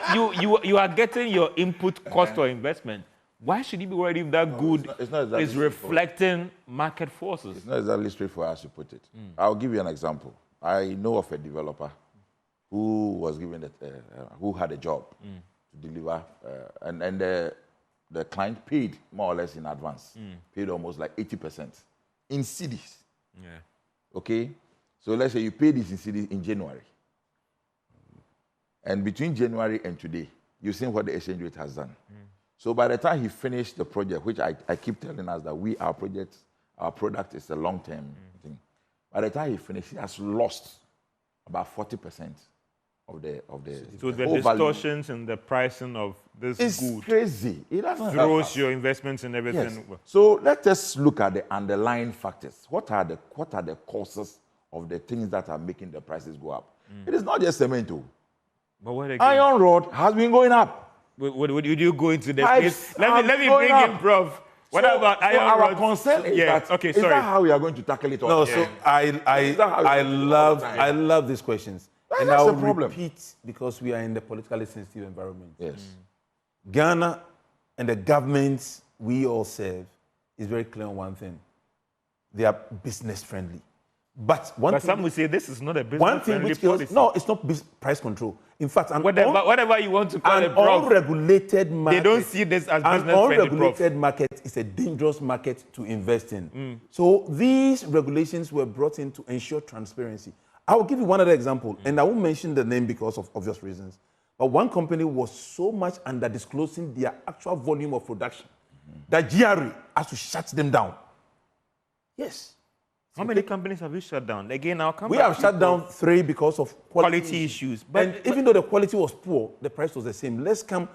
you are getting your input cost or investment. Why should you be worried if that good is reflecting market forces?
It's not exactly straightforward as you put it. I'll give you an example. I know of a developer who was given who had a job to deliver, and the client paid more or less in advance, paid almost like 80% in cedis. Yeah. Okay, so let's say you paid this in cedis in January, and between January and today, you've seen what the exchange rate has done. So by the time he finished the project, which I keep telling us that our product is a long-term thing. By the time he finished, he has lost about 40% of the
so the distortions in the pricing of this
it's
good
crazy. It doesn't
throws your investments and everything.
Yes. So let us look at the underlying factors. What are the causes of the things that are making the prices go up? It is not just cement.
But what again?
Iron rod has been going up.
What would you go into the place? Let me bring in Prof. What about iron
our
rods?
concern is that,
okay,
is
sorry.
that how we are going to tackle it all?
No, so I love these questions. And
That's
I'll
the problem.
repeat, because we are in the politically sensitive environment.
Yes.
Ghana and the governments we all serve is very clear on one thing. They are business friendly. But
some would say this is not a business
one thing
friendly
which
policy.
No, it's not price control. In fact,
whatever you want to call it, Prof,
unregulated market.
They don't see this as business
friendly. An unregulated market is a dangerous market to invest in. So these regulations were brought in to ensure transparency. I will give you one other example, and I won't mention the name because of obvious reasons. But one company was so much under disclosing their actual volume of production that GRA has to shut them down. Yes.
How many companies have you shut down? Again, I'll come
We
back
have shut down 3 because of
quality issues. But
even though the quality was poor, the price was the same. Let's come.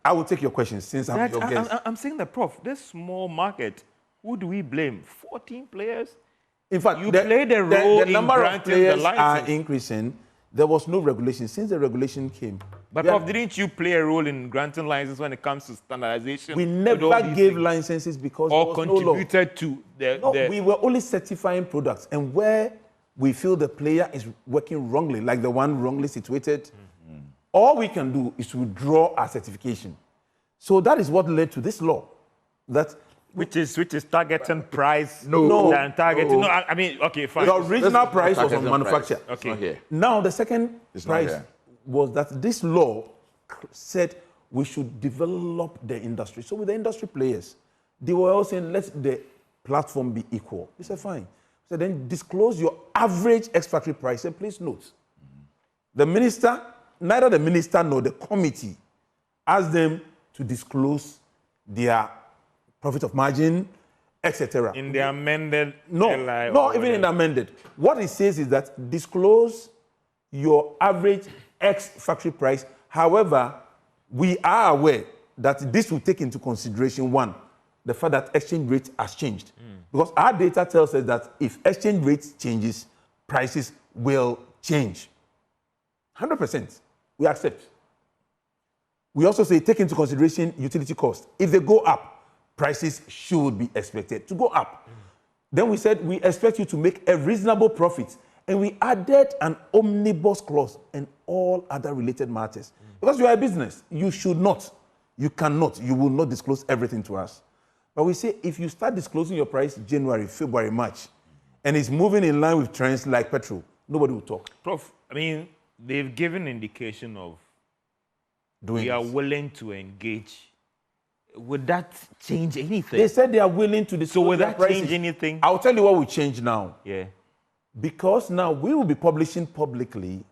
I will take your questions since I'm your guest.
I'm saying that, Prof, this small market, who do we blame? 14 players?
In fact,
you played a role
the number
in
of players
the
are increasing. There was no regulation. Since the regulation came.
But, Prof, didn't you play a role in granting licenses when it comes to standardization?
We never gave licenses because
or
there was
contributed to the...
we were only certifying products. And where we feel the player is working wrongly, like the one wrongly situated, all we can do is to withdraw our certification. So that is what led to this law.
Which is targeting price.
Targeting.
No, I mean, okay, fine.
The original price was on manufacture.
Okay.
Now the second price was that this law said we should develop the industry. So with the industry players, they were all saying, let the platform be equal. We said, fine. So then disclose your average ex-factory price and please note. The minister, neither the minister nor the committee asked them to disclose their profit of margin etc.
In the amended
No,
LI
not even in the amended. What it says is that disclose your average ex-factory price. However, we are aware that this will take into consideration, one, the fact that exchange rate has changed. Because our data tells us that if exchange rate changes, prices will change. 100%. We accept. We also say take into consideration utility cost. If they go up, prices should be expected to go up. Then we said we expect you to make a reasonable profit. And we added an omnibus clause and all other related matters. Because you are a business, you should not, you cannot, you will not disclose everything to us. But we say if you start disclosing your price January, February, March, and it's moving in line with trends like petrol, nobody will talk.
Prof, I mean, they've given indication of we are willing to engage. Would that change anything?
They said they are willing to disclose.
So would
their
that
prices.
change anything?
I'll tell you what will change now.
Yeah.
Because now we will be publishing publicly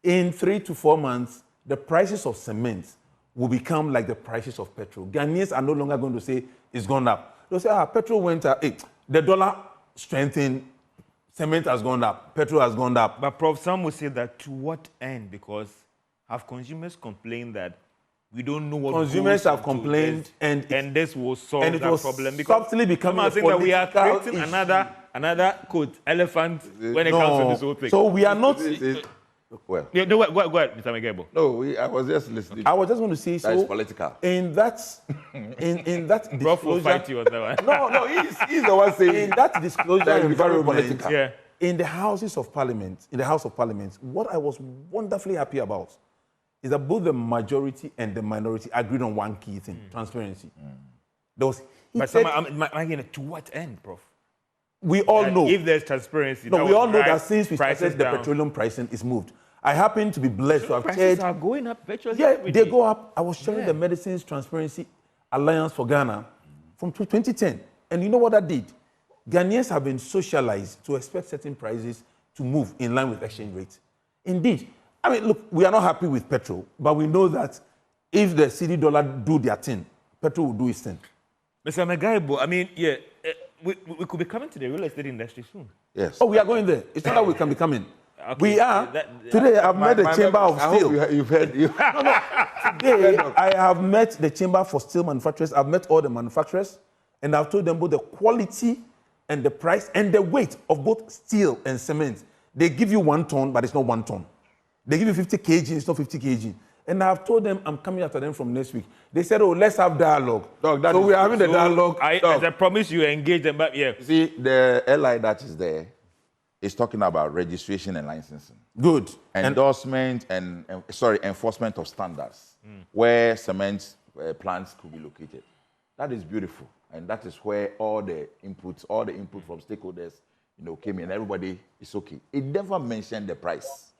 in 3 to 4 months, the prices of cement will become like the prices of petrol. Ghanaians are no longer going to say it's gone up. They'll say, petrol went up. Hey, the dollar strengthened, cement has gone up, petrol has gone up.
But Prof, some will say that to what end? Because have consumers complained that we don't know what
consumers
goes
have complained,
and this will solve
and it
that
was
problem. Because
subtly becoming a
saying that we are creating
issue.
another quote elephant when it comes to this whole thing.
So we are not.
Well,
Yeah, no, go ahead, Mr. Megebo.
no, I was just listening.
I was just going to say,
That is
so
political.
in that
Prof will
disclosure,
fight you on that one.
No, he's the one saying
in that disclosure
that is very
environment,
political.
Yeah.
in the Houses of Parliament, in the House of Parliament, what I was wonderfully happy about is that both the majority and the minority agreed on one key thing: transparency. There was,
But again, to what end, Prof?
we all
That
know.
if there's transparency,
No,
that
we
will
all know
drive
that since we
prices
started, the
down.
petroleum pricing is moved. I happen to be blessed to have
Prices
chaired.
are going up virtually
Yeah,
every
they
day.
go up. I was chairing the Medicines Transparency Alliance for Ghana from 2010. And you know what that did? Ghanaians have been socialized to expect certain prices to move in line with exchange rates. Indeed. I mean, look, we are not happy with petrol, but we know that if the CD dollar do their thing, petrol will do its thing.
Mr. Megaibo, I mean, yeah, we could be coming to the real estate industry soon.
Yes.
Oh, we are going there. It's not that we can be coming.
Okay,
We are.
that-
Today, I've met the Chamber of
I hope
Steel.
you've heard.
Today, I have met the Chamber for Steel Manufacturers. I've met all the manufacturers, and I've told them both the quality and the price and the weight of both steel and cement. They give you 1 ton, but it's not 1 ton. They give you 50 kg, it's not 50 kg. And I've told them I'm coming after them from next week. They said, oh, let's have dialogue.
Dog, that
so
is-
we are having the
So
dialogue.
as I promise you, engage them, but yeah.
See, the LI that is there is talking about registration and licensing,
Good.
endorsement and enforcement of standards where cement plants could be located. That is beautiful, and that is where all the input from stakeholders, came in. Everybody is okay. It never mentioned the price.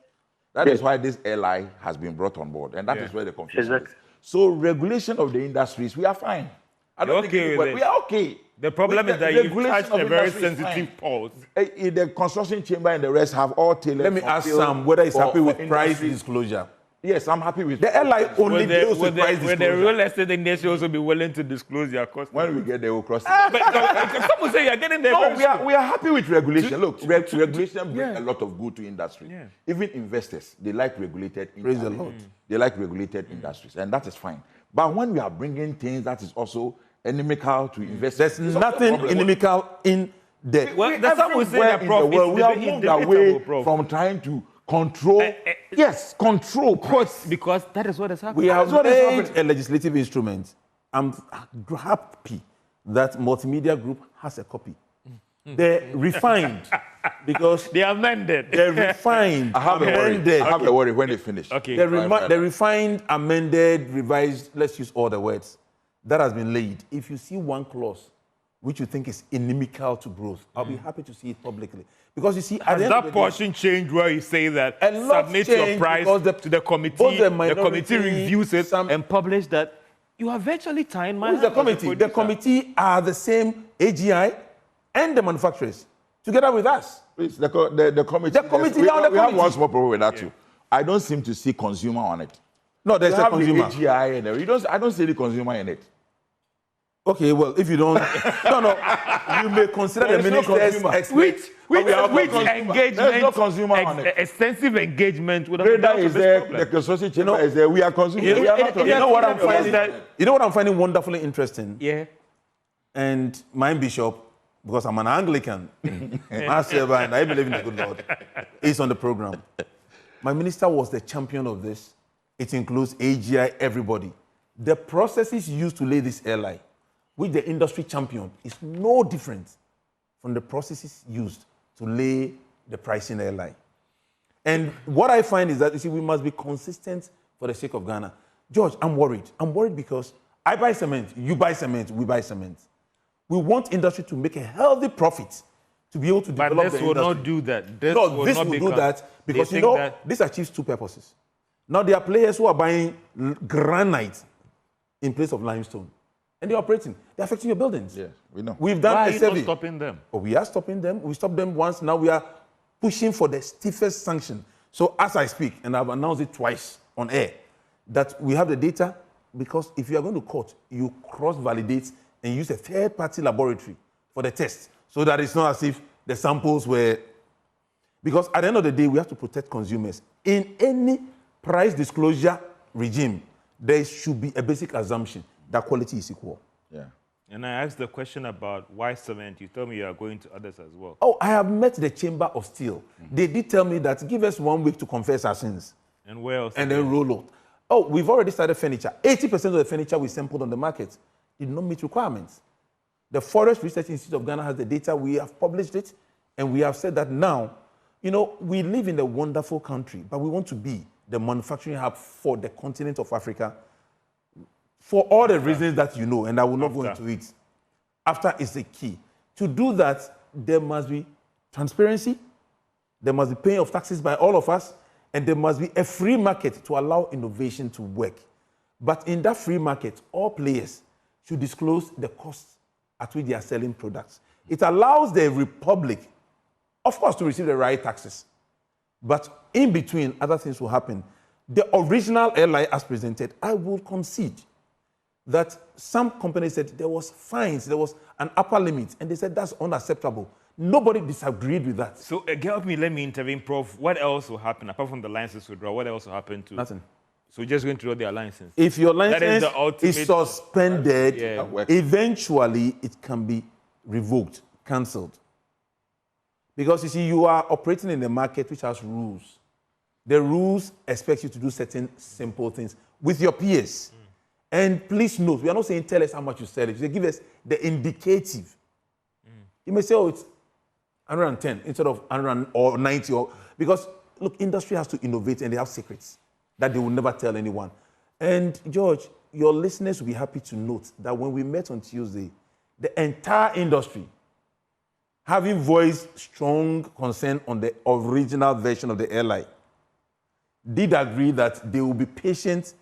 That is why this LI has been brought on board, and that is where the confusion is. So regulation of the industries, we are fine. I don't
You're
think
okay with it?
we are okay.
The problem
With
is that
the
you've
regulation
touched
of
a very
industry is fine.
sensitive pulse.
The construction chamber and the rest have all tailored.
Let me ask Sam whether he's happy with price disclosure.
Yes, I'm happy with
The LI only deals with price
Will the
disclosure.
real estate industry also be willing to disclose their cost?
When we get there, we'll cross it.
But some will say you're getting there.
No,
very
we are happy with regulation. Look, regulation brings
yeah.
a lot of good to industry.
Yeah.
Even investors, they like regulated
Praise the
industries.
Lord.
They like regulated industries, and that is fine. But when we are bringing things that is also inimical to investors,
There's nothing inimical in there.
Well, the some will say
everywhere
that,
in
Prof,
the world, we
it's
have moved
debatable,
away
Prof.
from trying to control. Yes, control price.
Because that is what is happening.
We have
what is
made
happening.
a legislative instrument. I'm happy that Multimedia Group has a copy. They're refined because
They amended.
they're refined,
I have a worry.
amended.
I have a worry when they finish.
Okay.
They're refined, amended, revised. Let's use all the words that has been laid. If you see one clause which you think is inimical to growth, I'll be happy to see it publicly. Because you see, at
Has
the end of
that
the day,
portion changed where you say that
A lot
submit your
changed
price
because
to the committee,
both the
the
minority,
committee reviews it
some-
and publish that you are virtually tying my
who is the
hands as a
committee? The
producer.
committee are the same AGI and the manufacturers together with us.
Please, the committee.
The committee,
We,
now the
we have
committee.
one small problem with that too. I don't seem to see consumer on it.
No, there's
You
a
have the
consumer.
AGI and I don't see the consumer in it.
Okay, well, if you don't, no, you may consider the minister's experts.
Which
There's
engagement,
no consumer on it.
extensive engagement would have
Trader
done to
is
this
there,
problem.
the consortium chamber is there. We are consumers. We are not
You know what I'm finding?
that-
You know what I'm finding wonderfully interesting?
Yeah.
And my bishop, because I'm an Anglican, my servant, and I believe in the good Lord, is on the program. My minister was the champion of this. It includes AGI, everybody. The processes used to lay this airline, which the industry championed, is no different from the processes used to lay the pricing airline. And what I find is that, you see, we must be consistent for the sake of Ghana. George, I'm worried. I'm worried because I buy cement, you buy cement, we buy cement. We want industry to make a healthy profit to be able to
But
develop
this
the
will
industry.
not do that.
This will do that because, you know, this achieves two purposes. Now, there are players who are buying granite in place of limestone. And they're operating. They're affecting your buildings.
Yes, we know.
We've done
Why are
a
you
survey.
not stopping them?
Oh, we are stopping them. We stopped them once. Now we are pushing for the stiffest sanction. So as I speak, and I've announced it twice on air, that we have the data, because if you are going to court, you cross-validate and use a third-party laboratory for the test, so that it's not as if the samples were... Because at the end of the day, we have to protect consumers. In any price disclosure regime, there should be a basic assumption that quality is equal.
Yeah.
And I asked the question about why cement. You told me you are going to others as well.
Oh, I have met the Chamber of Steel. They did tell me that give us 1 week to confess our sins.
And where else?
And then roll out. Oh, we've already started furniture. 80% of the furniture we sampled on the market did not meet requirements. The Forest Research Institute of Ghana has the data. We have published it, and we have said that now, you know, we live in a wonderful country, but we want to be the manufacturing hub for the continent of Africa for all the reasons that you know, and I will not go into it. After is the key. To do that, there must be transparency, there must be paying of taxes by all of us, and there must be a free market to allow innovation to work. But in that free market, all players should disclose the costs at which they are selling products. It allows the republic, of course, to receive the right taxes. But in between, other things will happen. The original airline as presented, I will concede that some companies said there was fines, there was an upper limit, and they said that's unacceptable. Nobody disagreed with that.
So, let me intervene, Prof. What else will happen, apart from the license withdrawal? What else will happen to...
Nothing.
So, you're just going to draw their license?
If your license
That is the ultimate...
is suspended,
Yeah.
eventually it can be revoked, cancelled. Because, you see, you are operating in a market which has rules. The rules expect you to do certain simple things with your peers. And please note, we are not saying tell us how much you sell it. They give us the indicative. You may say, oh, it's 110 instead of 100 or 90. Because, look, industry has to innovate and they have secrets that they will never tell anyone. And, George, your listeners will be happy to note that when we met on Tuesday, the entire industry, having voiced strong concern on the original version of the airline, did agree that they will be patient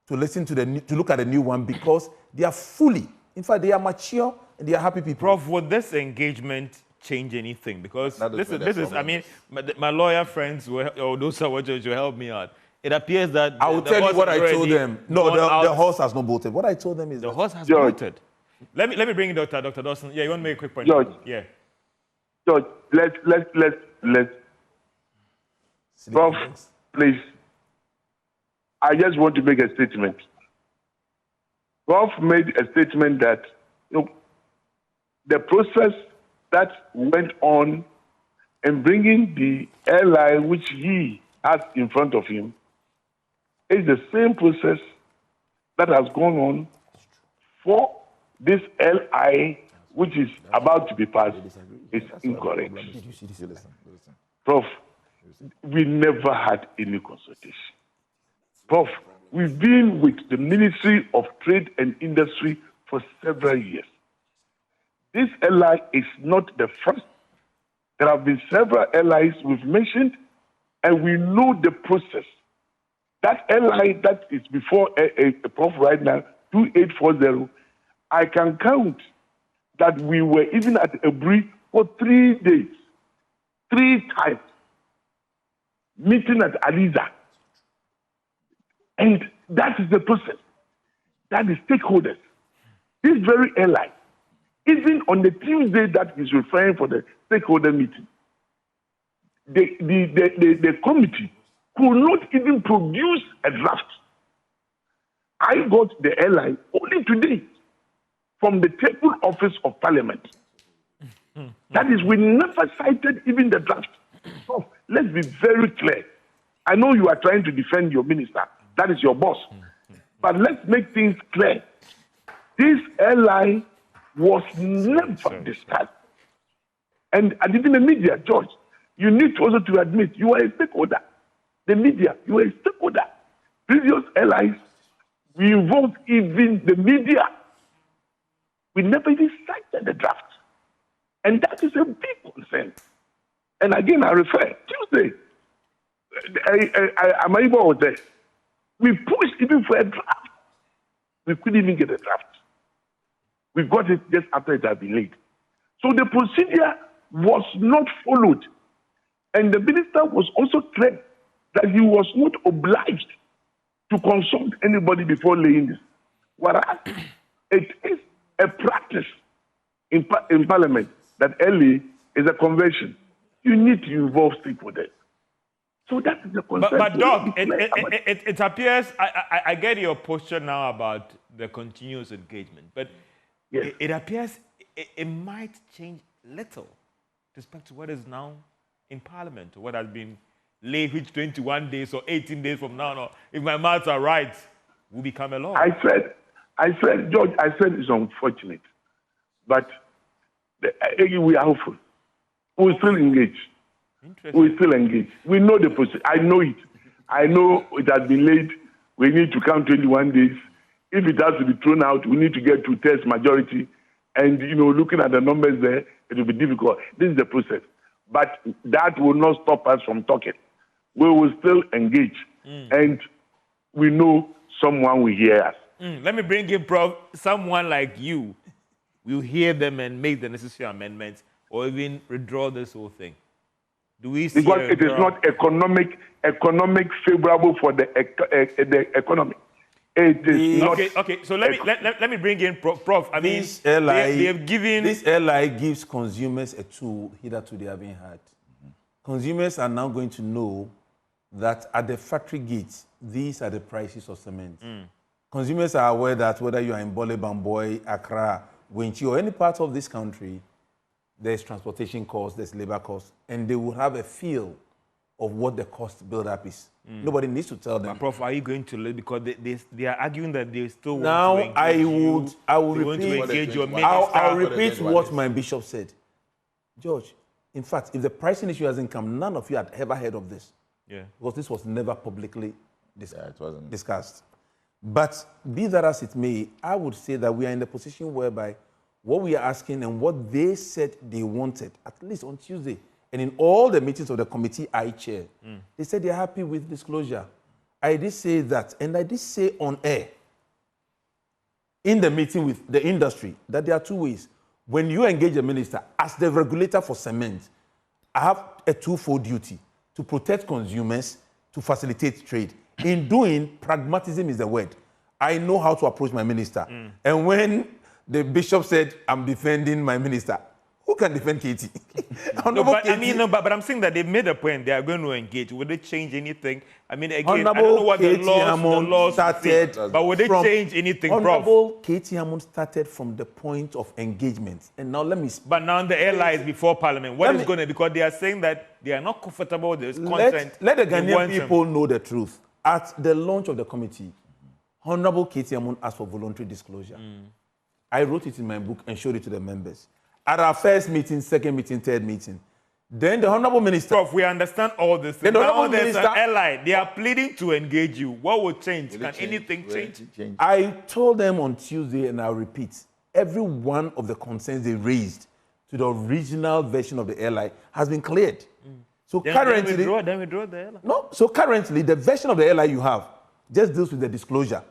to listen to to look at the new one because they are fully, in fact, they are mature and they are happy people.
Prof, would this engagement change anything? Because this is, I mean, my lawyer friends, or those who will help me out. It appears that...
I will tell you what I told them. No, the horse has not bolted. What I told them is
the horse has bolted. Let me bring in Dr. Dawson. Yeah, you want to make a quick point?
George.
Yeah.
George, let's Prof, please. I just want to make a statement. Prof made a statement that, you know, the process that went on in bringing the airline which he has in front of him is the same process that has gone on for this LI which is about to be passed. It's incorrect. Prof, we never had any consultation. Prof, we've been with the Ministry of Trade and Industry for several years. This LI is not the first. There have been several LIs we've mentioned, and we know the process. That LI that is before a Prof right now, 2840, I can count that we were even at a brief for 3 days, 3 times, meeting at Aliza. And that is the process. That is stakeholders. this very airline, even on the Tuesday that is referring for the stakeholder meeting, the committee could not even produce a draft. I got the airline only today from the Table Office of Parliament. That is, we never cited even the draft. So let's be very clear. I know you are trying to defend your minister. That is your boss. But let's make things clear. This airline was never discussed. And even the media, George, you need also to admit you are a stakeholder. The media, you are a stakeholder. Previous airlines, we involved even the media. We never even cited the draft. And that is a big concern. And again, I refer, Tuesday, Amaiba was there. We pushed even for a draft. We couldn't even get a draft. We got it just after it had been laid. So the procedure was not followed. And the minister was also clear that he was not obliged to consult anybody before laying this. Whereas it is a practice in Parliament that early is a convention. You need to involve stakeholders. So that is the concern.
But Doc, it appears, I get your posture now about the continuous engagement, but
yes,
it appears it might change little with respect to what is now in Parliament, or what has been laid, which 21 days or 18 days from now, if my maths are right, will become a law.
I said, George, it's unfortunate, but we are hopeful. We still engage. We still engage. We know the process. I know it. I know it has been laid. We need to count 21 days. If it has to be thrown out, we need to get to test majority. And, looking at the numbers there, it will be difficult. This is the process. But that will not stop us from talking. We will still engage. And we know someone will hear us.
Let me bring in, Prof. Someone like you will hear them and make the necessary amendments or even withdraw this whole thing. Do we see
because it is not economic favorable for the economy. It is not.
Okay. So let me bring in Prof. I mean,
This airline,
they have given.
This airline gives consumers a tool hitherto they haven't had. Consumers are now going to know that at the factory gates, these are the prices of cement. Consumers are aware that whether you are in Bole, Bamboy, Accra, Winchi, or any part of this country, there's transportation costs, there's labor costs, and they will have a feel of what the cost build-up is. Nobody needs to tell them.
But Prof, are you going to let, because they are arguing that they still want
now
to engage
I'll repeat what my bishop said. George, in fact, if the pricing issue hasn't come, none of you had ever heard of this.
Yeah.
Because this was never publicly
it wasn't
discussed. But be that as it may, I would say that we are in a position whereby what we are asking and what they said they wanted, at least on Tuesday, and in all the meetings of the committee I chair, they said they're happy with disclosure. I did say that, and I did say on air, in the meeting with the industry, that there are two ways. When you engage a minister, as the regulator for cement, I have a twofold duty: to protect consumers, to facilitate trade. In doing, pragmatism is the word. I know how to approach my minister. And when the bishop said, I'm defending my minister, who can defend Katie?
But I'm saying that they made a point. They are going to engage. Will they change anything? I mean, again, I don't know what the laws started, but will they change anything, Prof?
Honorable Katie Hammond started from the point of engagement. And now let me...
But now the airlines before Parliament, what is going to... Because they are saying that they are not comfortable with this content.
Let the Ghanaian people know the truth. At the launch of the committee, Honorable Katie Hammond asked for voluntary disclosure. I wrote it in my book and showed it to the members. At our first meeting, second meeting, third meeting. Then the Honorable Minister...
Prof, we understand all this.
The
now there's an ally. They are pleading to engage you. What will change? Can anything change?
I told them on Tuesday, and I'll repeat, every one of the concerns they raised to the original version of the airline has been cleared. So currently...
Then withdraw the airline.
No, so currently, the version of the airline you have just deals with the disclosure.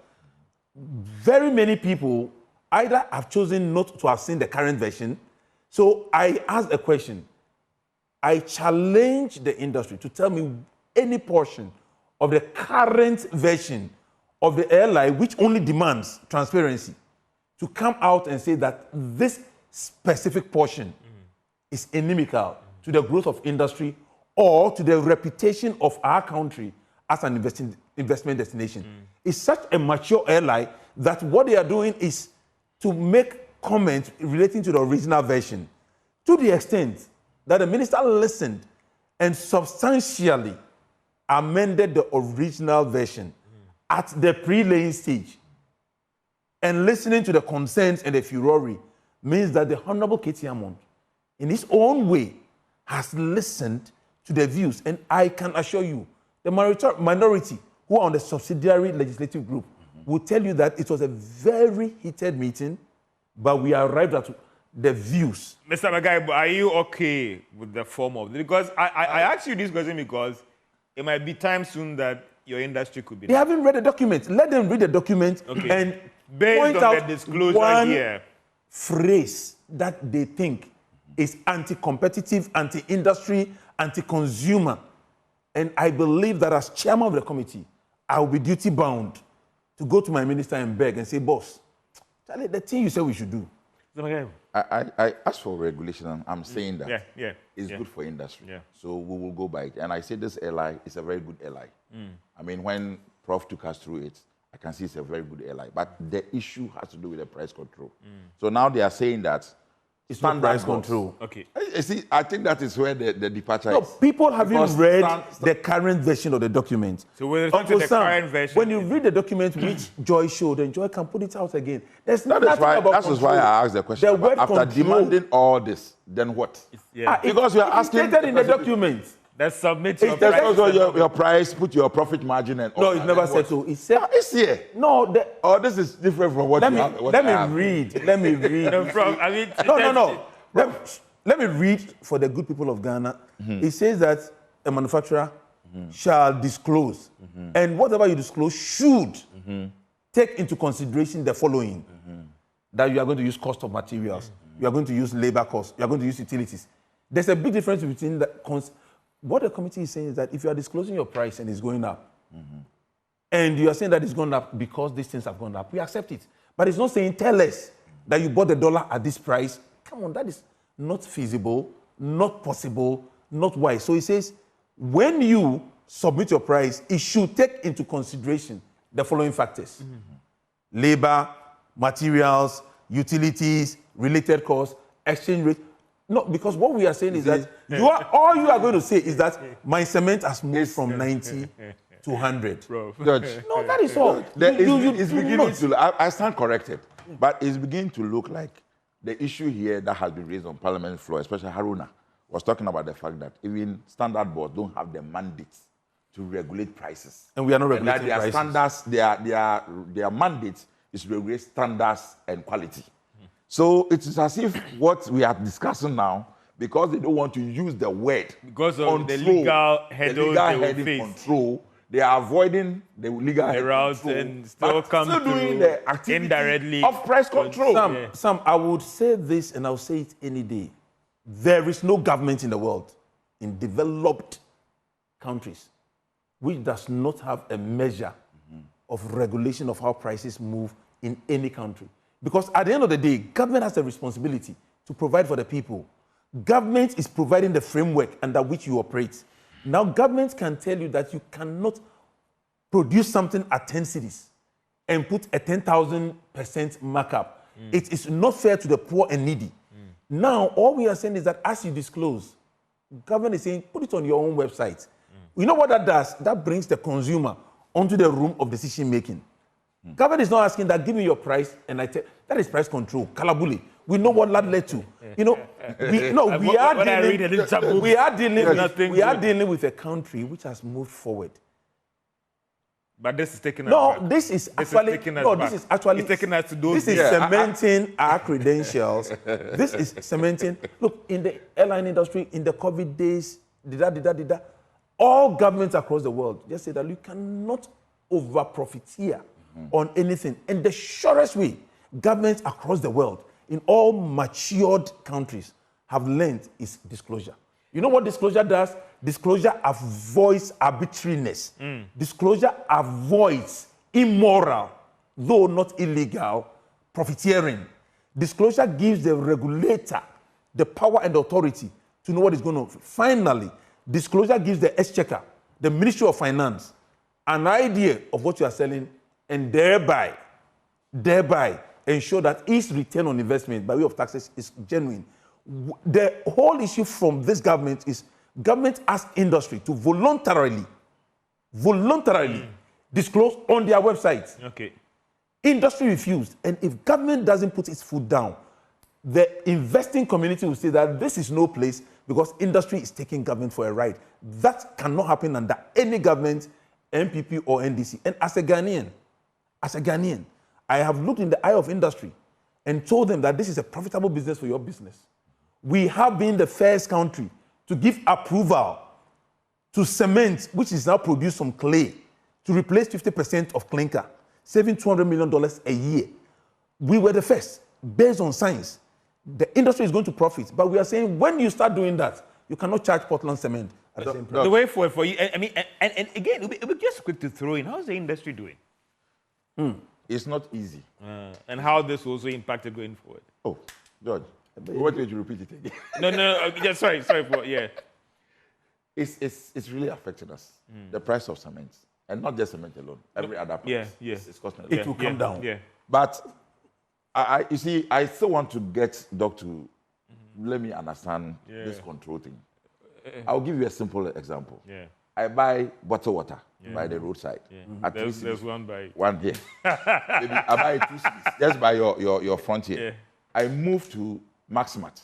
Very many people either have chosen not to have seen the current version. So I asked a question. I challenge the industry to tell me any portion of the current version of the airline which only demands transparency to come out and say that this specific portion is inimical to the growth of industry or to the reputation of our country as an investment destination. It's such a mature ally that what they are doing is to make comments relating to the original version, to the extent that the minister listened and substantially amended the original version at the pre-laying stage. And listening to the concerns and the furore means that the Honorable Katie Hammond, in his own way, has listened to the views. And I can assure you, the minority who are on the subsidiary legislative group will tell you that it was a very heated meeting, but we arrived at the views.
Mr. Magai, are you okay with the form of it? Because I asked you this question because it might be time soon that your industry could be.
They haven't read the document. Let them read the document and
based
point
on
out
the disclosure
one
here,
phrase that they think is anti-competitive, anti-industry, anti-consumer. And I believe that as chairman of the committee, I will be duty-bound to go to my minister and beg and say, boss, Charlie, the thing you said we should do.
I ask for regulation. I'm saying that it's good for industry.
Yeah.
So we will go by it. And I say this ally is a very good ally. I mean, when Prof took us through it, I can see it's a very good ally. But the issue has to do with the price control. So now they are saying that
it's not price control.
Okay.
You see, I think that is where the departure
No,
is.
people haven't read the current version of the document.
So with respect to the current version,
when you read the document which Joy showed, and Joy can put it out again. There's
That
nothing
is why,
about
that is why I asked the question.
The word
After
control,
demanding all this, then what? Because you are asking.
stated in the document.
let's submit your
That's
price.
also your price, put your profit margin and all
No,
that.
it never
Then
said
what?
so. It said
It's here.
no.
Oh, this is different from what
Let
you
me
have. What
let
I have.
me read. Let me read.
No, Prof, I mean,
No. Let me read for the good people of Ghana. It says that a manufacturer shall disclose, and whatever you disclose should take into consideration the following: that you are going to use cost of materials, you are going to use labor costs, you are going to use utilities. There's a big difference between what the committee is saying is that if you are disclosing your price and it's going up, and you are saying that it's gone up because these things have gone up, we accept it. But it's not saying tell us that you bought the dollar at this price. Come on, that is not feasible, not possible, not wise. So it says, when you submit your price, it should take into consideration the following factors: labor, materials, utilities, related costs, exchange rate. No, because what we are saying is that all you are going to say is that my cement has moved from 90 to 100.
Judge,
No, that is all.
it's beginning to. I stand corrected, but it's beginning to look like the issue here that has been raised on Parliament floor, especially Haruna, was talking about the fact that even standard boards don't have the mandate to regulate prices.
And we are not regulating
their
prices.
standards, their mandate is to regulate standards and quality. So it is as if what we are discussing now, because they don't want to use the word
because of the legal hurdles they will face.
Control, they are avoiding the legal
routes and still come
still doing the activity
indirectly
of price control.
Sam, I would say this and I'll say it any day. There is no government in the world, in developed countries, which does not have a measure of regulation of how prices move in any country. Because at the end of the day, government has a responsibility to provide for the people. Government is providing the framework under which you operate. Now, government can tell you that you cannot produce something at 10 cities and put a 10,000% markup. It is not fair to the poor and needy. Now, all we are saying is that as you disclose, government is saying, put it on your own website. You know what that does? That brings the consumer onto the room of decision making. Government is not asking that, give me your price, and that is price control. Kalabuli. We know what that led to. You know, we are dealing with a country which has moved forward.
But this is taking us back.
This is actually taking us to those. This is cementing our credentials. This is cementing. Look, in the airline industry, in the COVID days, all governments across the world just say that you cannot over profiteer on anything. And the surest way governments across the world, in all matured countries, have learned is disclosure. You know what disclosure does? Disclosure avoids arbitrariness. Disclosure avoids immoral, though not illegal, profiteering. Disclosure gives the regulator the power and authority to know what is going on. Finally, disclosure gives the exchequer, the Ministry of Finance, an idea of what you are selling, and thereby ensure that its return on investment by way of taxes is genuine. The whole issue from this government is government asks industry to voluntarily disclose on their website.
Okay.
Industry refused, and if government doesn't put its foot down, the investing community will say that this is no place because industry is taking government for a ride. That cannot happen under any government, MPP or NDC. And as a Ghanaian, I have looked in the eye of industry and told them that this is a profitable business for your business. We have been the first country to give approval to cement, which is now produced from clay, to replace 50% of clinker, saving $200 million a year. We were the first, based on science. The industry is going to profit, but we are saying when you start doing that, you cannot charge Portland cement at the same price.
The way forward for you, I mean, and again, it would be just quick to throw in, how's the industry doing?
It's not easy.
And how this also impacted going forward?
Oh, George, what did you repeat it again?
No, sorry for, yeah.
It's really affected us. The price of cement, and not just cement alone, every other price.
Yeah.
It's costing
It will come down.
Yeah.
But you see, I still want to get Doc to let me understand this control thing. I'll give you a simple example.
Yeah.
I buy bottled water by the roadside. At
There's one by
one here. Maybe I buy 2 cedis just by your front here.
Yeah.
I move to Maximat.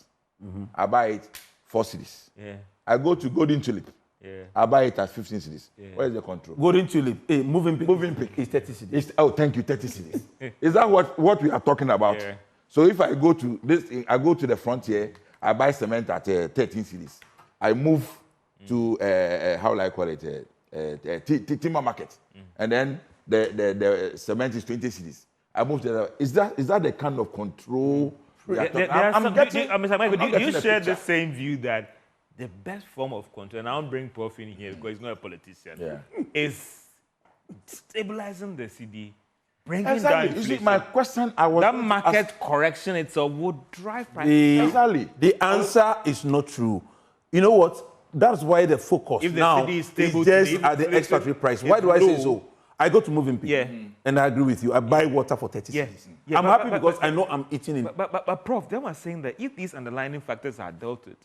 I buy it 4 cedis.
Yeah.
I go to Golden Tulip.
Yeah.
I buy it at 15 cedis. Where is the control?
Golden Tulip, moving pick is 30 cedis.
Oh, thank you, 30 cedis. Is that what we are talking about?
Yeah.
So if I go to this, I go to the frontier, I buy cement at 13 cedis. I move to how will I call it? Timber market, and then the cement is 20 cedis. I move to the. Is that the kind of control?
Do you share the same view that the best form of control, and I'll bring Prof in here because he's not a politician, is stabilizing the CD, bringing down inflation?
You see, my question,
that market correction itself would drive prices.
The answer is not true. You know what? That's why the focus
if the
now
CD is stable
just
today,
at the ex-factory price. Why do I say so? I go to moving pick, and I agree with you. I buy water for 30 cents. I'm happy because I know I'm eating it.
But Prof, they were saying that if these underlying factors are dealt with,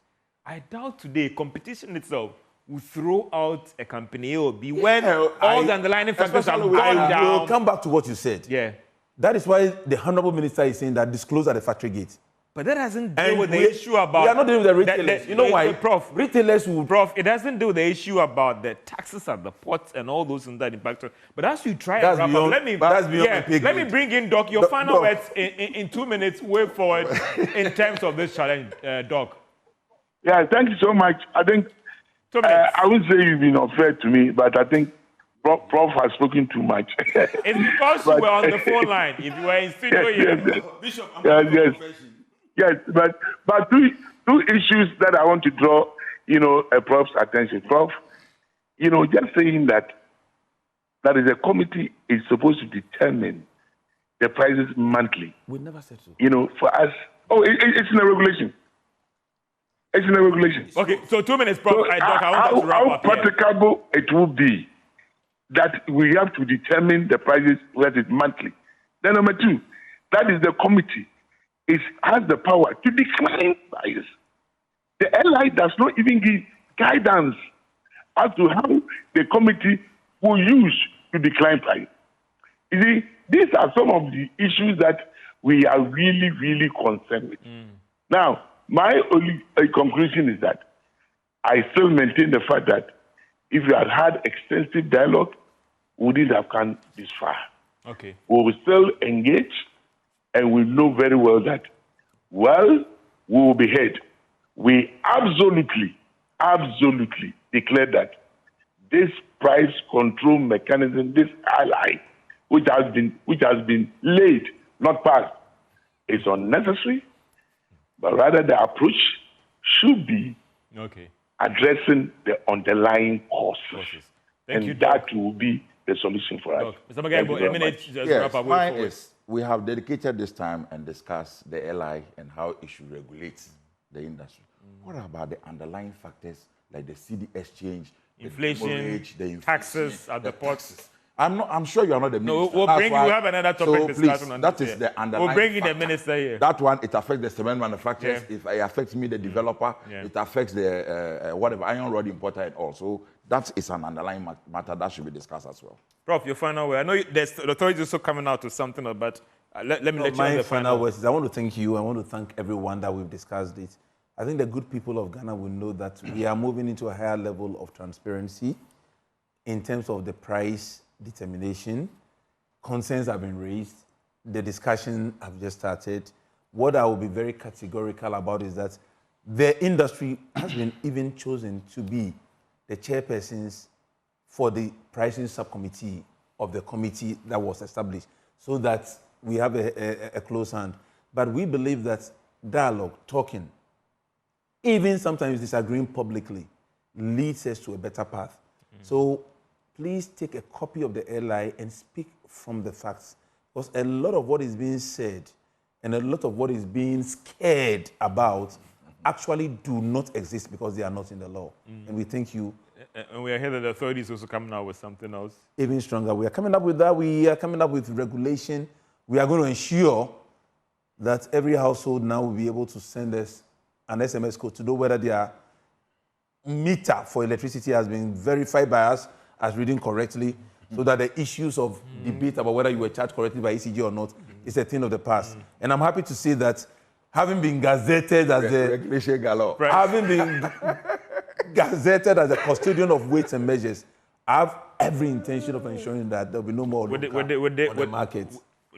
I doubt today competition itself will throw out a company A or B when all the underlying factors are going down.
I will come back to what you said.
Yeah.
That is why the Honorable Minister is saying that disclose at the factory gate.
But that doesn't deal with the issue about...
We are not dealing with the retailers. You know why?
Prof,
retailers will...
Prof, it doesn't deal with the issue about the taxes at the ports and all those things that impact... But as you try and wrap up, let me bring in Doc. Your final words in 2 minutes, way forward in terms of this challenge, Doc.
Yeah, thank you so much. I think... I would say you've been unfair to me, but I think Prof has spoken too much.
It's because you were on the phone line. If you were in studio here...
Bishop, yes, but two issues that I want to draw, Prof's attention. Prof, just saying that is a committee is supposed to determine the prices monthly.
We never said so.
For us, it's in the regulation. It's in the regulation.
Okay, so 2 minutes, Prof.
So
Doc, I want to wrap
how
up here.
practicable it will be that we have to determine the prices monthly. Then number 2, that is the committee. It has the power to decline prices. The LI does not even give guidance as to how the committee will use to decline price. You see, these are some of the issues that we are really, really concerned with. Now, my only conclusion is that I still maintain the fact that if we had extensive dialogue, we wouldn't have come this far.
Okay.
We will still engage. And we know very well that, we will be heard. We absolutely declare that this price control mechanism, this ally, which has been laid, not passed, is unnecessary, but rather the approach should be addressing the underlying causes.
Thank you,
that will be the solution for us.
Mr. Magaibo, a minute, just wrap up.
Mine is we have dedicated this time and discussed the LI and how it should regulate the industry. What about the underlying factors like the CD exchange,
inflation,
the inflation,
taxes at the ports?
I'm sure you are not the minister.
No, we'll have another topic discussion on
that.
That
is the underlying
We'll bring in
factor.
the minister here.
That one, it affects the cement manufacturers.
Yeah.
If it affects me, the developer, it affects the whatever iron rod importer and also. That is an underlying matter that should be discussed as well.
Prof, your final word. I know the authorities are also coming out with something, but let me let you know the
final words is I want to thank you. I want to thank everyone that we've discussed it. I think the good people of Ghana will know that we are moving into a higher level of transparency in terms of the price determination. Concerns have been raised. The discussion have just started. What I will be very categorical about is that the industry has been even chosen to be the chairpersons for the pricing subcommittee of the committee that was established so that we have a close hand. But we believe that dialogue, talking, even sometimes disagreeing publicly, leads us to a better path. So please take a copy of the LI and speak from the facts. Because a lot of what is being said and a lot of what is being scared about actually do not exist because they are not in the law. And we thank you.
And we are here that the authorities also coming out with something else.
Even stronger. We are coming up with that. We are coming up with regulation. We are going to ensure that every household now will be able to send us an SMS code to know whether their meter for electricity has been verified by us as reading correctly, so that the issues of debate about whether you were charged correctly by ECG or not is a thing of the past. And I'm happy to say that having been gazetted as
regulation galore,
having been gazetted as a custodian of weights and measures, I have every intention of ensuring that there will be no more on the market.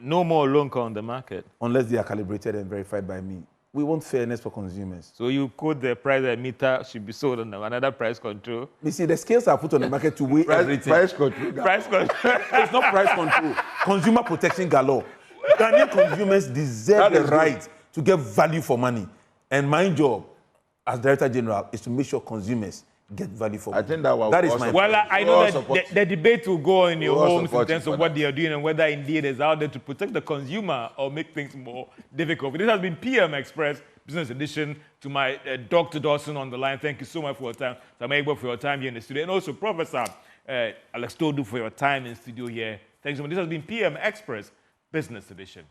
No more loan on the market.
Unless they are calibrated and verified by me. We want fairness for consumers.
So you quote the price that meter should be sold on another price control.
You see, the scales are put on the market to weigh everything.
Price control.
Price control.
It's not price control. Consumer protection galore. Ghanaian consumers deserve the right to get value for money. And my job as Director General is to make sure consumers get value for money.
I think that,
that is my
Well, I know that the debate will go on in your homes in terms of what they are doing and whether indeed it's out there to protect the consumer or make things more difficult. This has been PM Express Business Edition. To my Dr. Dawson on the line, thank you so much for your time. Sam Egbo for your time here in the studio. And also Professor Alex Dodoo for your time in studio here. Thank you so much. This has been PM Express Business Edition.